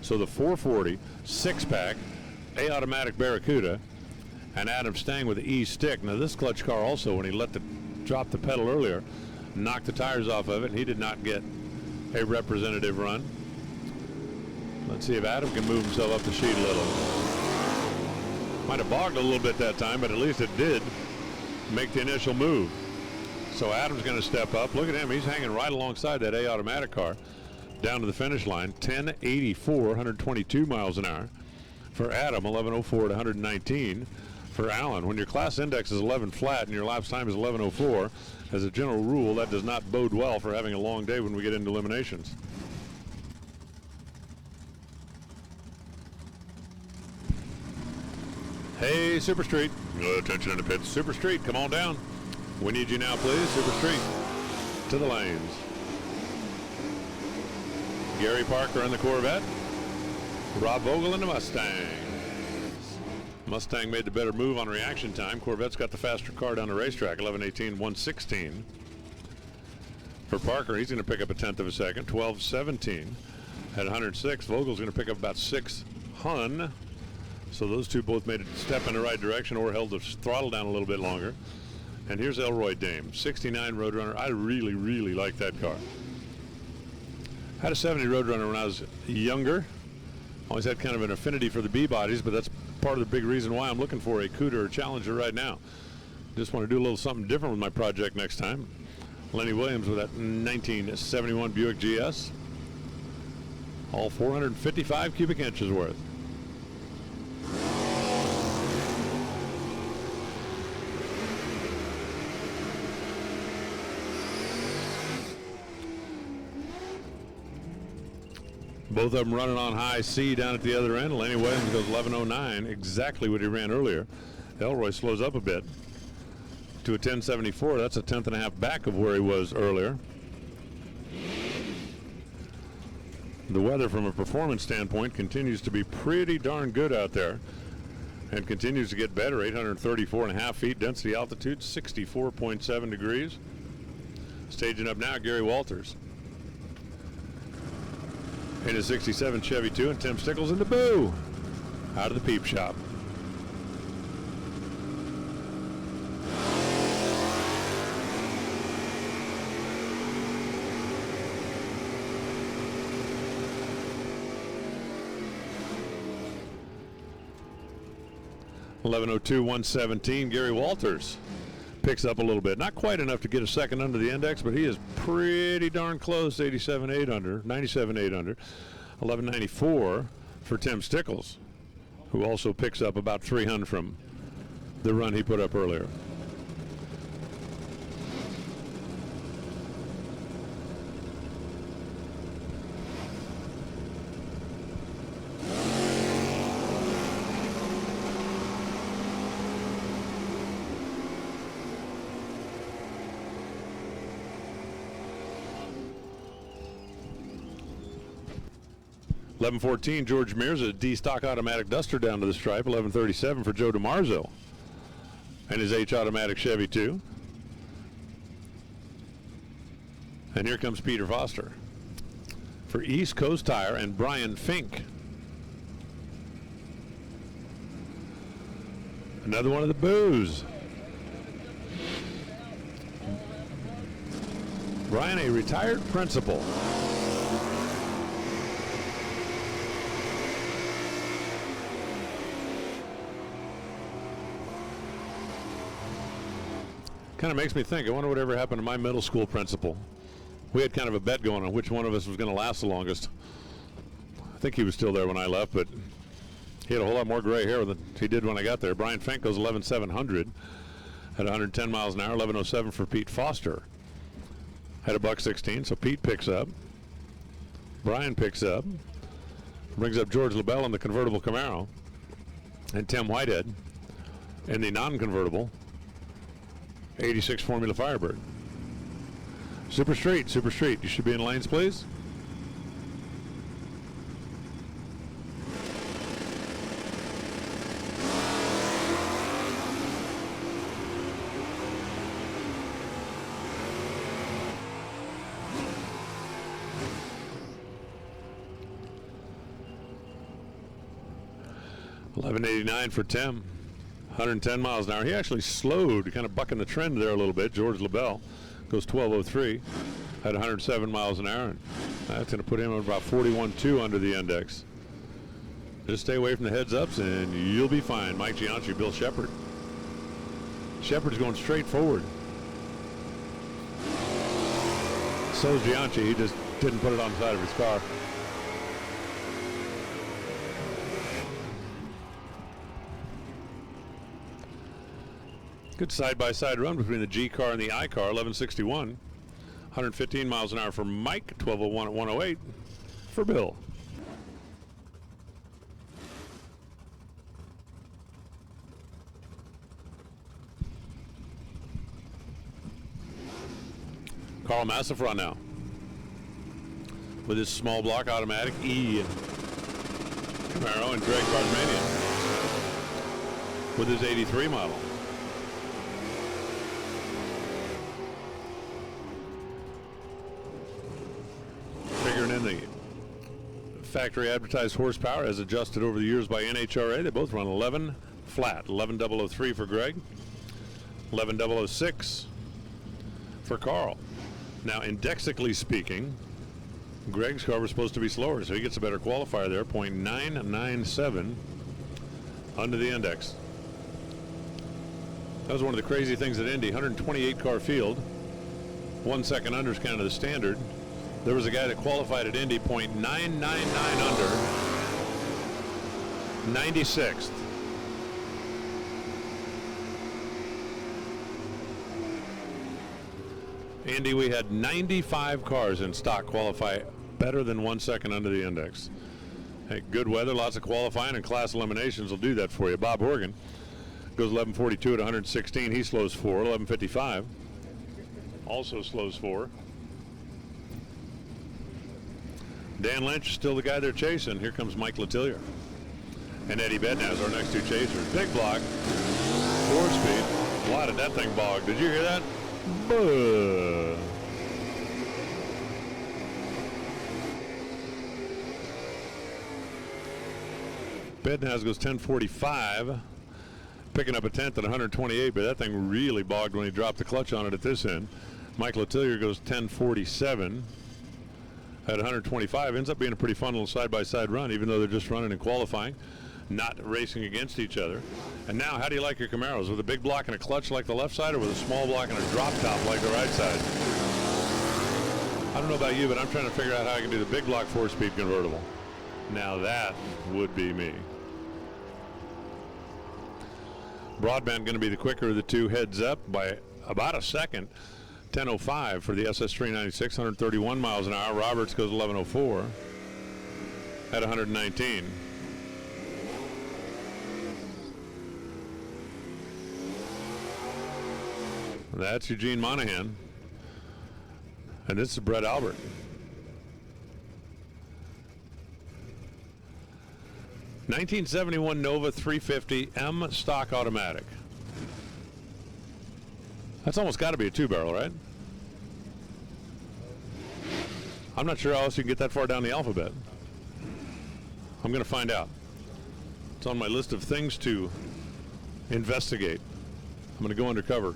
[SPEAKER 1] So the 440 6-pack A-automatic Barracuda and Adam Stang with the E-stick. Now this clutch car also, when he dropped the pedal earlier, knocked the tires off of it, and he did not get a representative run. Let's see if Adam can move himself up the sheet a little. Might have bogged a little bit that time, but at least it did make the initial move. So Adam's going to step up. Look at him. He's hanging right alongside that A-automatic car down to the finish line. 1084, 122 miles an hour for Adam. 1104 to 119 for Alan. When your class index is 11 flat and your lapse time is 1104, as a general rule, that does not bode well for having a long day when we get into eliminations. Hey, Super Street. Attention in the pits. Super Street, come on down. We need you now, please. Super Street to the lanes. Gary Parker in the Corvette. Rob Vogel in the Mustang. Mustang made the better move on reaction time. Corvette's got the faster car down the racetrack. 11:18, 116. For Parker, he's going to pick up a tenth of a second. 12:17 at 106. Vogel's going to pick up about 6 hun. So those two both made a step in the right direction or held the throttle down a little bit longer. And here's Elroy Dame, 69 Roadrunner. I really, really like that car. Had a 70 Roadrunner when I was younger. Always had kind of an affinity for the B-bodies, but that's part of the big reason why I'm looking for a Cuda or Challenger right now. Just want to do a little something different with my project next time. Lenny Williams with that 1971 Buick GS. All 455 cubic inches worth. Both of them running on high C down at the other end. Lenny Williams goes 11:09, exactly what he ran earlier. Elroy slows up a bit to a 10:74. That's a tenth and a half back of where he was earlier. The weather from a performance standpoint continues to be pretty darn good out there and continues to get better. 834.5 feet, density altitude 64.7 degrees. Staging up now, Gary Walters in his 67 Chevy 2, and Tim Stickles in the boo out of the peep shop. .11:02, 117. Gary Walters picks up a little bit. Not quite enough to get a second under the index, but he is pretty darn close. 87.8 under, 97.8 under. 11.94 for Tim Stickles, who also picks up about 300 from the run he put up earlier. .11:14, George Mears, a D-stock automatic Duster down to the stripe. 11:37 for Joe DiMarzo and his H automatic Chevy 2. And here comes Peter Foster for East Coast Tire and Brian Fink. Another one of the boos. Brian, a retired principal. Kind of makes me think, I wonder whatever happened to my middle school principal. We had kind of a bet going on which one of us was going to last the longest. I think he was still there when I left, but he had a whole lot more gray hair than he did when I got there. Brian Fink goes 11,700 at 110 miles an hour. 11:07 for Pete Foster at $1.16. So Pete picks up. Brian picks up. Brings up George LaBelle in the convertible Camaro. And Tim Whitehead in the non-convertible 86 Formula Firebird. Super Street, Super Street. You should be in lanes, please. $11.89 for Tim. 110 miles an hour. He actually slowed, kind of bucking the trend there a little bit. George LaBelle goes 12:03 at 107 miles an hour. And that's going to put him at about 41.2 under the index. Just stay away from the heads-ups and you'll be fine. Mike Gianchi, Bill Shepard. Shepard's going straight forward. So is Gianchi. He just didn't put it on the side of his car. Good side-by-side run between the G car and the I car. 11:61, 115 miles an hour for Mike. 12:01 at 108 for Bill. Carl Massafra now with his small block automatic E Camaro, and Greg Bartmanian with his 83 model. Figuring in the factory advertised horsepower as adjusted over the years by NHRA. They both run 11 flat. 11,003 for Greg, 11,006 for Carl. Now, indexically speaking, Greg's car was supposed to be slower, so he gets a better qualifier there. 0.997 under the index. That was one of the crazy things at Indy. 128 car field. 1 second under is kind of the standard. There was a guy that qualified at Indy, .999 under, 96th. Indy, we had 95 cars in stock qualify better than 1 second under the index. Hey, good weather, lots of qualifying, and class eliminations will do that for you. Bob Horgan goes 11:42 at 116. He slows 4. 11:55 also slows 4. Dan Lynch still the guy they're chasing. Here comes Mike Letillier and Eddie Bednaz, our next two chasers. Big block, 4-speed. Why did that thing bog? Did you hear that? Buh. Bednaz goes 10:45, picking up a 10th at 128, but that thing really bogged when he dropped the clutch on it at this end. Mike Letillier goes 10:47 at 125. Ends up being a pretty fun little side-by-side run, even though they're just running and qualifying, not racing against each other. And now, how do you like your Camaros? With a big block and a clutch like the left side, or with a small block and a drop top like the right side? I don't know about you, but I'm trying to figure out how I can do the big block 4-speed convertible. Now that would be me. Broadband going to be the quicker of the two, heads up by about a second. 10:05 for the SS396, 131 miles an hour. Roberts goes 11:04 at 119. That's Eugene Monahan. And this is Brett Albert. '71 Nova 350 M stock automatic. That's almost got to be a 2-barrel, right? I'm not sure how else you can get that far down the alphabet. I'm going to find out. It's on my list of things to investigate. I'm going to go undercover.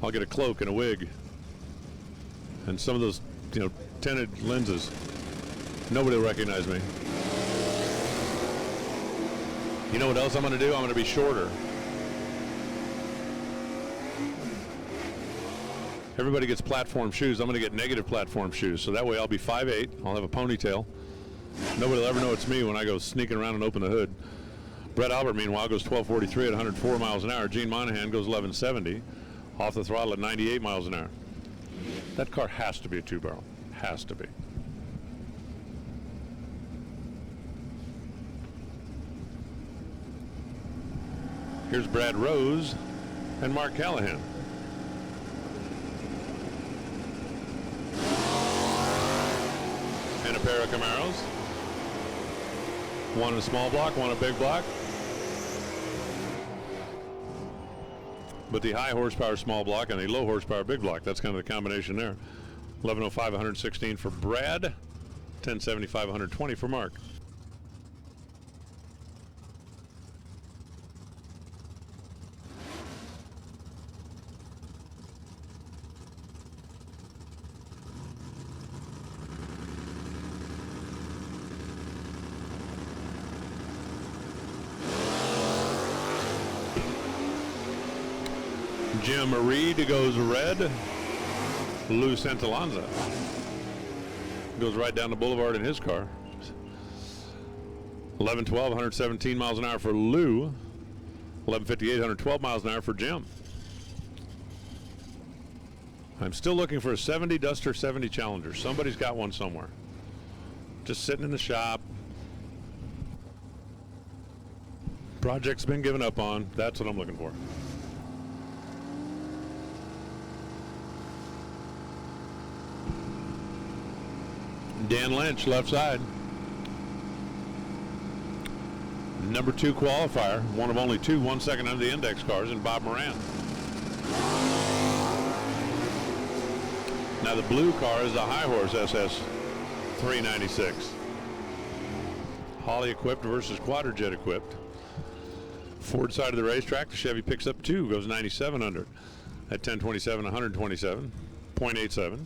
[SPEAKER 1] I'll get a cloak and a wig and some of those, tinted lenses. Nobody will recognize me. You know what else I'm going to do? I'm going to be shorter. Everybody gets platform shoes. I'm going to get negative platform shoes. So that way I'll be 5'8". I'll have a ponytail. Nobody will ever know it's me when I go sneaking around and open the hood. Brett Albert, meanwhile, goes 12:43 at 104 miles an hour. Gene Monahan goes 11:70 off the throttle at 98 miles an hour. That car has to be a 2-barrel. Has to be. Here's Brad Rose and Mark Callahan. And a pair of Camaros. One a small block, one a big block. But the high horsepower small block and the low horsepower big block, that's kind of the combination there. 11:05, 116 for Brad. 10:75, 120 for Mark. Jim Reed goes red. Lou Santalanza goes right down the boulevard in his car. 11:12, 117 miles an hour for Lou. 11:58, 112 miles an hour for Jim. I'm still looking for a 70 Duster 70 Challenger. Somebody's got one somewhere. Just sitting in the shop. Project's been given up on. That's what I'm looking for. Dan Lynch, left side. Number 2 qualifier, one of only 2 1 second under the index cars, and Bob Moran. Now the blue car is the high horse SS 396. Holly equipped versus Quadrajet equipped. Ford side of the racetrack, the Chevy picks up 2, goes 97 under at 10:27, 127, 0.87.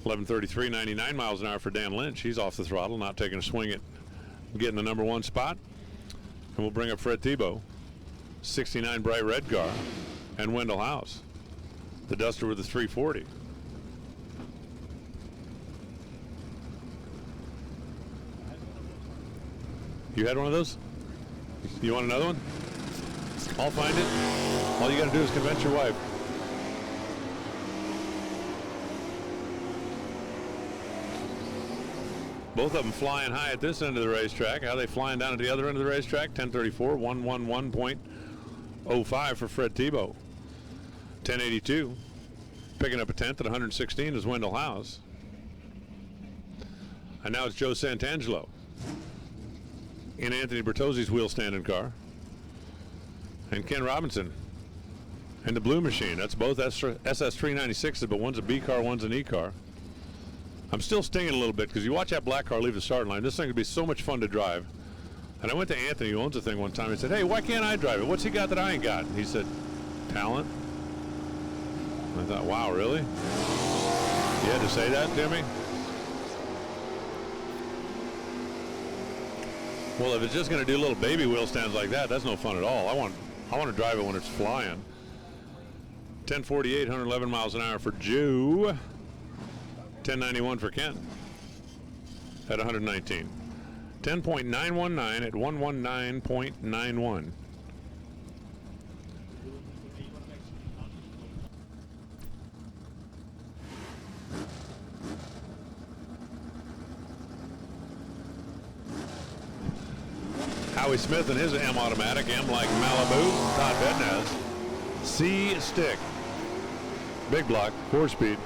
[SPEAKER 1] 11:33, 99 miles an hour for Dan Lynch. He's off the throttle, not taking a swing at getting the number 1 spot. And we'll bring up Fred Thibault, 69 bright red car, and Wendell House, the Duster with the 340. You had one of those? You want another one? I'll find it. All you got to do is convince your wife. Both of them flying high at this end of the racetrack. How are they flying down at the other end of the racetrack? 1034, 111.05 for Fred Tebow. 1082, picking up a 10th at 116 is Wendell House. And now it's Joe Santangelo in Anthony Bertozzi's wheel standing car. And Ken Robinson and the Blue Machine. That's both SS396s, but one's a B car, one's an E car. I'm still stinging a little bit because you watch that black car leave the starting line. This thing would be so much fun to drive. And I went to Anthony, who owns the thing, one time and said, hey, why can't I drive it? What's he got that I ain't got? And he said, talent. And I thought, wow, really? You had to say that to me? Well, if it's just going to do little baby wheel stands like that, that's no fun at all. I want to drive it when it's flying. 1048, 111 miles an hour for Joe. 1091 for Kent at 119. 10.919 at 119.91. Howie Smith and his M automatic, M like Malibu. Todd Bednaz. C stick. Big block, 4-speed.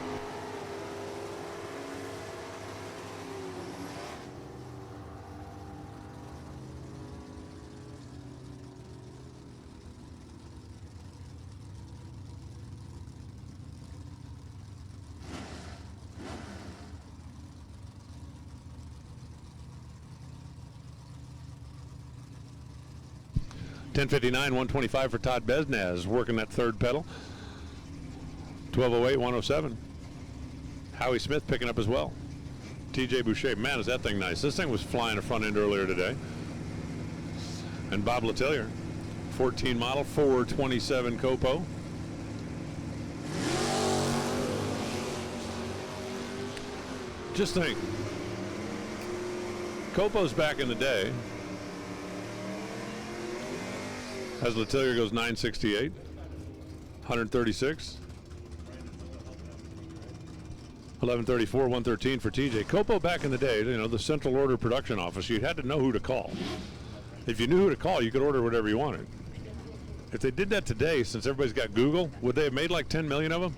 [SPEAKER 1] .1059, 125 for Todd Bednaz, working that third pedal. 1208, 107. Howie Smith picking up as well. TJ Boucher, man, is that thing nice. This thing was flying a front end earlier today. And Bob Letellier, 14 model, 427 Copo. Just think, Copo's back in the day. As Letellier goes 968, 136, 1134, 113 for TJ. Copo back in the day, you know, the central order production office, you had to know who to call. If you knew who to call, you could order whatever you wanted. If they did that today, since everybody's got Google, would they have made like 10 million of them?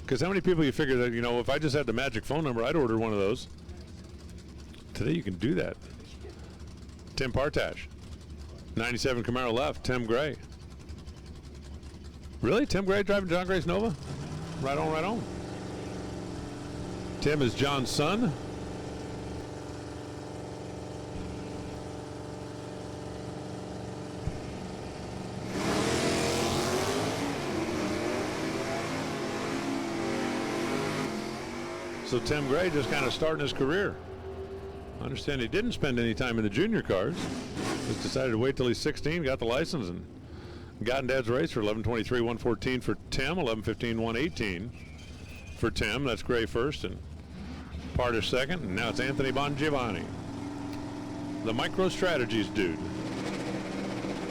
[SPEAKER 1] Because how many people you figure that, you know, if I just had the magic phone number, I'd order one of those. Today you can do that. Tim Partash, 97 Camaro left, Tim Gray. Really? Tim Gray driving John Gray's Nova? Right on, right on. Tim is John's son. So Tim Gray just kind of starting his career. I understand he didn't spend any time in the junior cars. Just decided to wait till he's 16, got the license, and got in Dad's race for 11:23, 114 for Tim, 11:15, 118 for Tim. That's Gray first and Partash second, and now it's Anthony Bongiovanni, the Micro Strategies dude,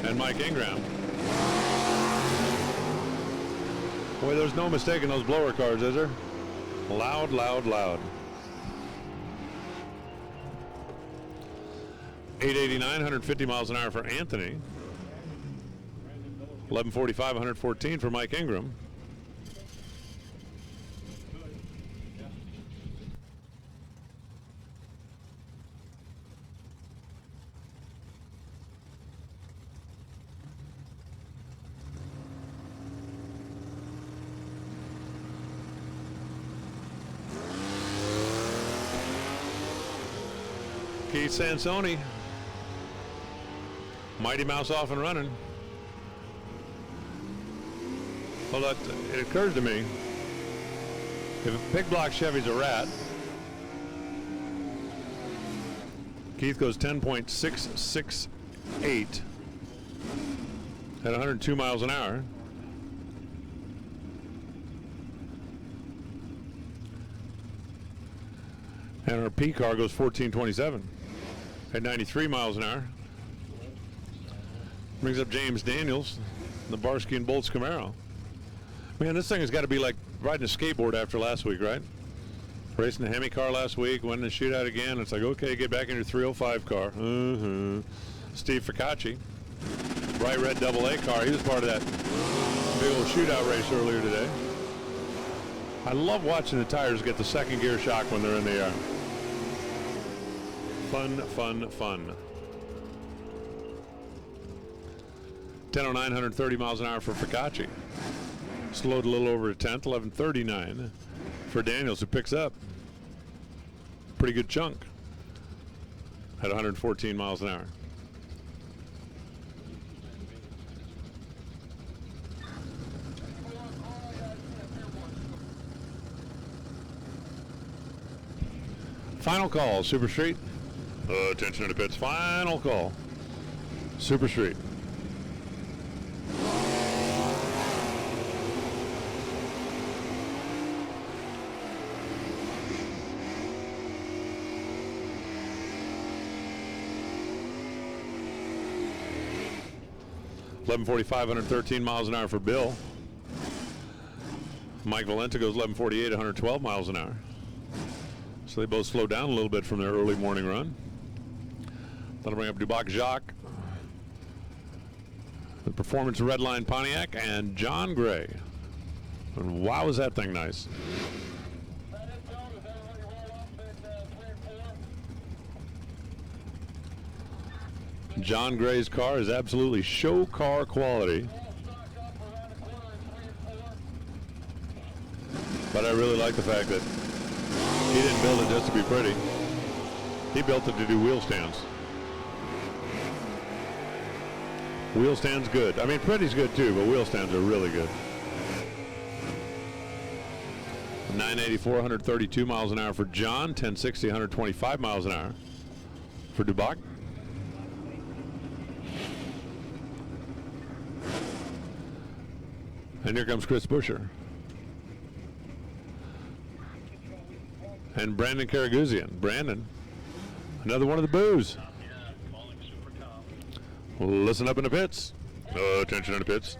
[SPEAKER 1] and Mike Ingram. Boy, there's no mistaking those blower cars, is there? Loud, loud, loud. 889, 150 miles an hour for Anthony. 1145, 114 for Mike Ingram. Keith Sansoni. Mighty Mouse off and running. Well, it occurred to me, if a big block Chevy's a rat, Keith goes 10.668 at 102 miles an hour. And our P car goes 14.27 at 93 miles an hour. Brings up James Daniels, the Barsky and Bolts Camaro. Man, this thing has got to be like riding a skateboard after last week, right? Racing the Hemi car last week, winning the shootout again. It's like, okay, get back in your 305 car. Steve Ficacci, bright red AA car. He was part of that big old shootout race earlier today. I love watching the tires get the second gear shock when they're in the air. Fun, fun, fun. 10:09, 130 miles an hour for Ficacci. Slowed a little over a tenth, 11:39 for Daniels, who picks up pretty good chunk at 114 miles an hour. Final call, Super Street. Attention to the pits. Final call, Super Street. .11:45, 113 miles an hour for Bill. Mike Valenta goes 11:48, 112 miles an hour. So they both slow down a little bit from their early morning run. That'll bring up Dubac Jacques, the Performance Redline Pontiac, and John Gray. And wow, is that thing nice. John Gray's car is absolutely show car quality. But I really like the fact that he didn't build it just to be pretty. He built it to do wheel stands. Wheel stands good. I mean, pretty's good too, but wheel stands are really good. 984, 132 miles an hour for John. 1060, 125 miles an hour for Dubac. And here comes Chris Buescher. And Brandon Karaguzian. Brandon, another one of the boos. Listen up in the pits. Attention in the pits.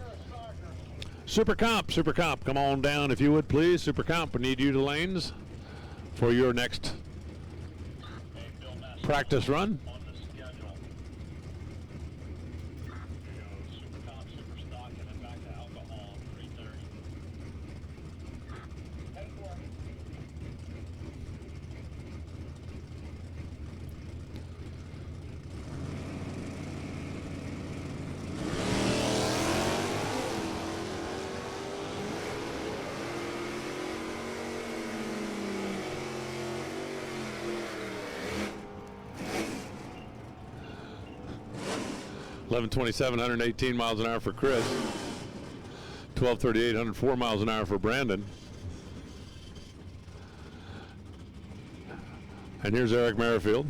[SPEAKER 1] Super Comp, come on down if you would, please. Super Comp, we need you to lanes for your next practice run. .11:27, 118 miles an hour for Chris. 12:38, 104 miles an hour for Brandon. And here's Eric Merrifield.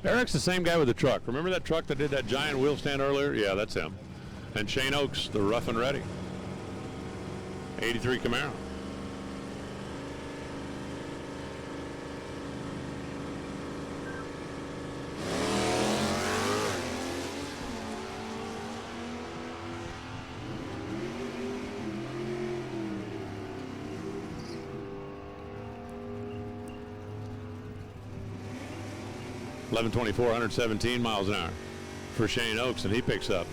[SPEAKER 1] Eric's the same guy with the truck. Remember that truck that did that giant wheel stand earlier? Yeah, that's him. And Shane Oaks, the rough and ready. 83 Camaro. .11:24, 117 miles an hour for Shane Oaks, and he picks up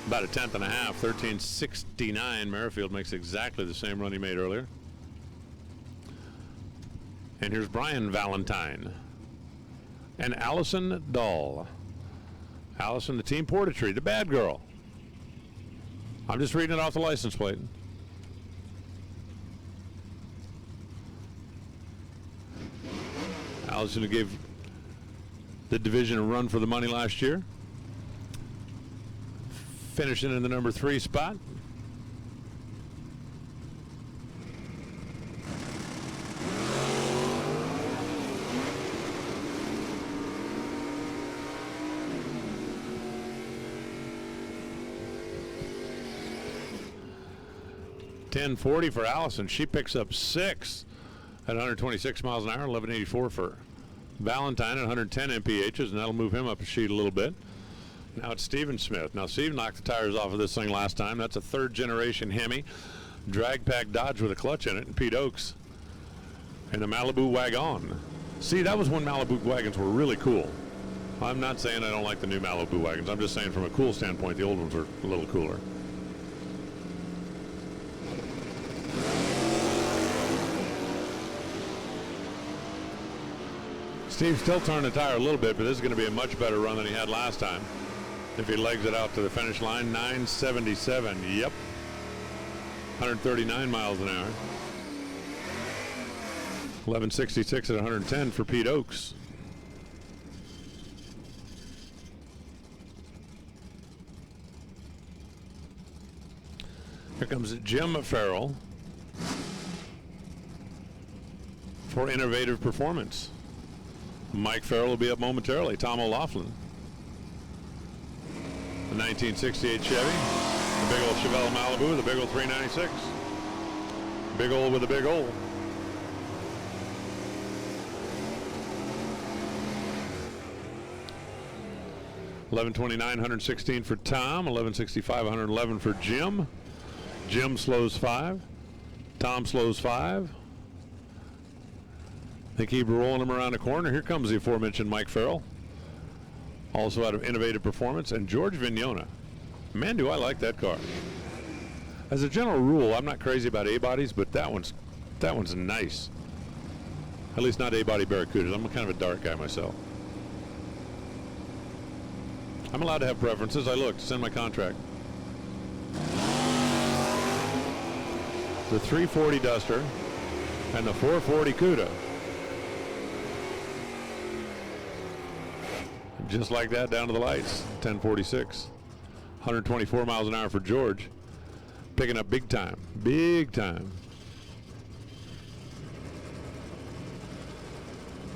[SPEAKER 1] about a tenth and a half. 13:69. Merrifield makes exactly the same run he made earlier. And here's Brian Valentine and Allison Dahl. Allison, the Team Portatree, the bad girl. I'm just reading it off the license plate. Allison, who gave the division a run for the money last year, finishing in the number 3 spot. .1040 for Allison. She picks up 6 at 126 miles an hour, 1184 for Valentine at 110 mphs, and that'll move him up a sheet a little bit. Now it's Steven Smith. Now Steve knocked the tires off of this thing last time. That's a third generation Hemi drag pack Dodge with a clutch in it, and Pete Oakes in the Malibu wagon. See, that was when Malibu wagons were really cool. I'm not saying I don't like the new Malibu wagons. I'm just saying from a cool standpoint, the old ones were a little cooler. Steve's still turning the tire a little bit, but this is going to be a much better run than he had last time. If he legs it out to the finish line, 977. Yep. 139 miles an hour. 1166 at 110 for Pete Oakes. Here comes Jim Farrell for Innovative Performance. Mike Farrell will be up momentarily. Tom O'Laughlin. The 1968 Chevy. The big old Chevelle Malibu, the big old 396. Big old with a big old. $11.29, 116 for Tom. $11.65, 111 for Jim. Jim slows 5. Tom slows 5. They keep rolling him around the corner. Here comes the aforementioned Mike Farrell, also out of Innovative Performance, and George Vignona. Man, do I like that car. As a general rule, I'm not crazy about A-bodies, but that one's nice. At least not A-body Barracudas. I'm kind of a dark guy myself. I'm allowed to have preferences. I looked. It's in my contract. The 340 Duster and the 440 Cuda. Just like that, down to the lights. 1046. 124 miles an hour for George. Picking up big time. Big time.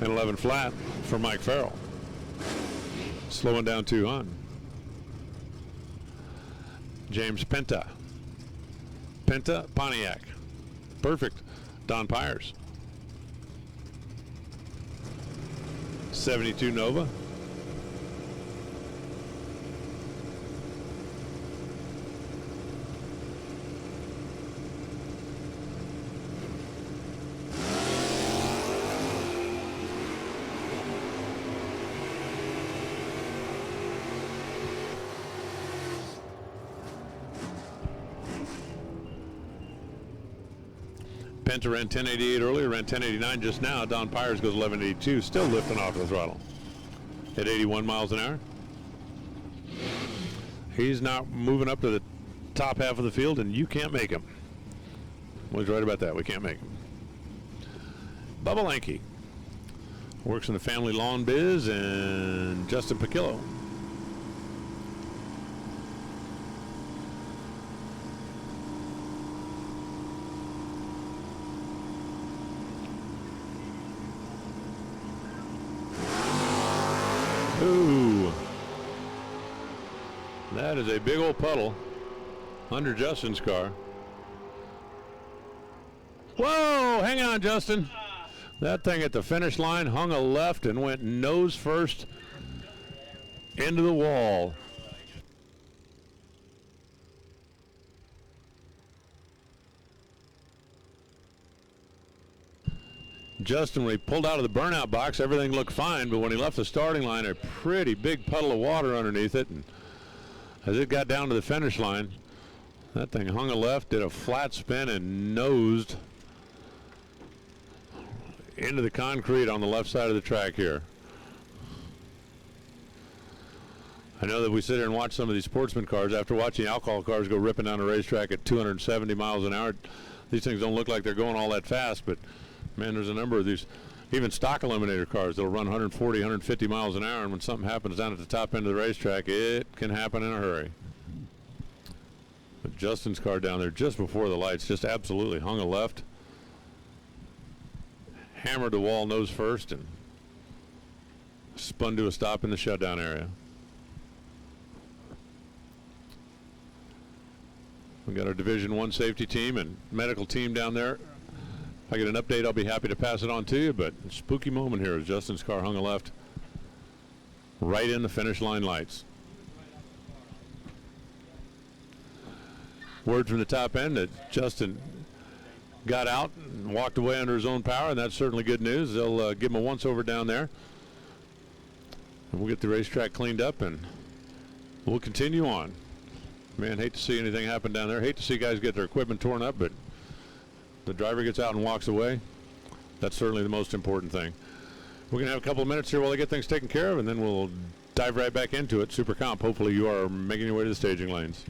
[SPEAKER 1] And 11 flat for Mike Farrell. Slowing down 2 on. James Penta. Penta Pontiac. Perfect. Don Pyers. 72 Nova. Penta ran 1088 earlier, ran 1089 just now. Don Pyers goes 1182, still lifting off the throttle at 81 miles an hour. He's not moving up to the top half of the field, and you can't make him. Well, he's right about that. We can't make him. Bubba Lanke works in the family lawn biz, and Justin Pacillo. Ooh, that is a big old puddle under Justin's car. Whoa, hang on, Justin. That thing at the finish line hung a left and went nose first into the wall. Justin, when he pulled out of the burnout box, everything looked fine, but when he left the starting line, a pretty big puddle of water underneath it, and as it got down to the finish line, that thing hung a left, did a flat spin, and nosed into the concrete on the left side of the track here. I know that we sit here and watch some of these sportsman cars. After watching alcohol cars go ripping down a racetrack at 270 miles an hour, these things don't look like they're going all that fast, but man, there's a number of these, even stock eliminator cars, they'll run 140, 150 miles an hour, and when something happens down at the top end of the racetrack, it can happen in a hurry. But Justin's car down there just before the lights just absolutely hung a left, hammered the wall nose first, and spun to a stop in the shutdown area. We got our Division I safety team and medical team down there I get an update, I'll be happy to pass it on to you, but a spooky moment here as Justin's car hung a left right in the finish line lights. Word from the top end that Justin got out and walked away under his own power, and that's certainly good news. They'll give him a once-over down there. And we'll get the racetrack cleaned up, and we'll continue on. Man, hate to see anything happen down there. Hate to see guys get their equipment torn up, but the driver gets out and walks away. That's certainly the most important thing. We're going to have a couple of minutes here while they get things taken care of, and then we'll dive right back into it. Super Comp, hopefully you are making your way to the staging lanes.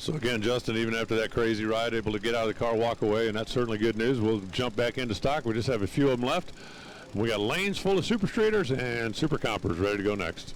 [SPEAKER 1] So again, Justin, even after that crazy ride, able to get out of the car, walk away, and that's certainly good news. We'll jump back into stock. We just have a few of them left. We got lanes full of super streeters and super compers ready to go next.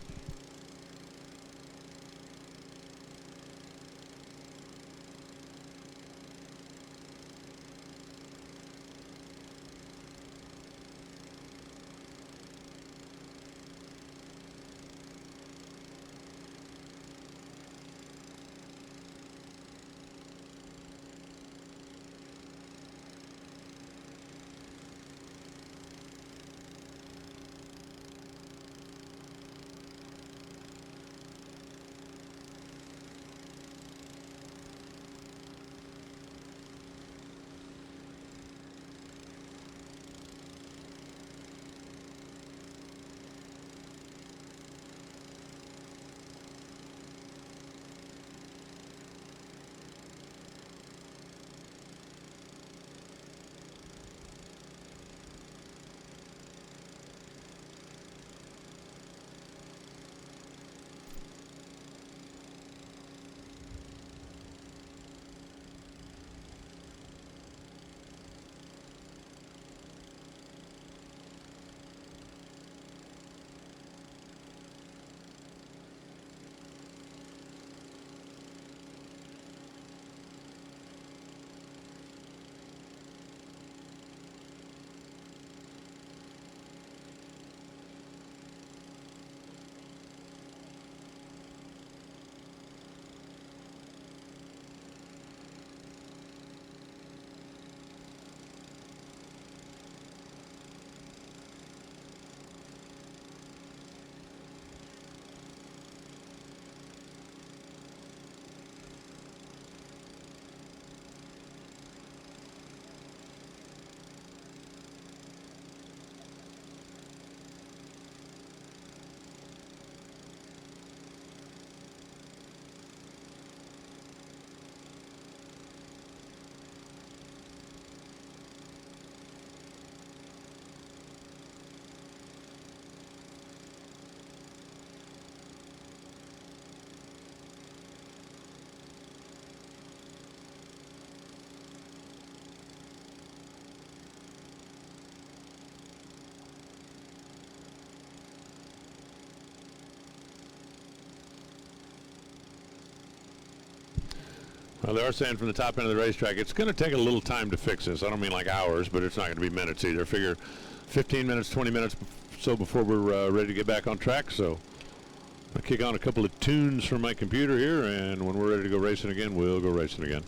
[SPEAKER 1] Well, they are saying from the top end of the racetrack, it's going to take a little time to fix this. I don't mean like hours, but it's not going to be minutes either. Figure 15 minutes, 20 minutes so before we're ready to get back on track. So I'll kick on a couple of tunes from my computer here, and when we're ready to go racing again, we'll go racing again.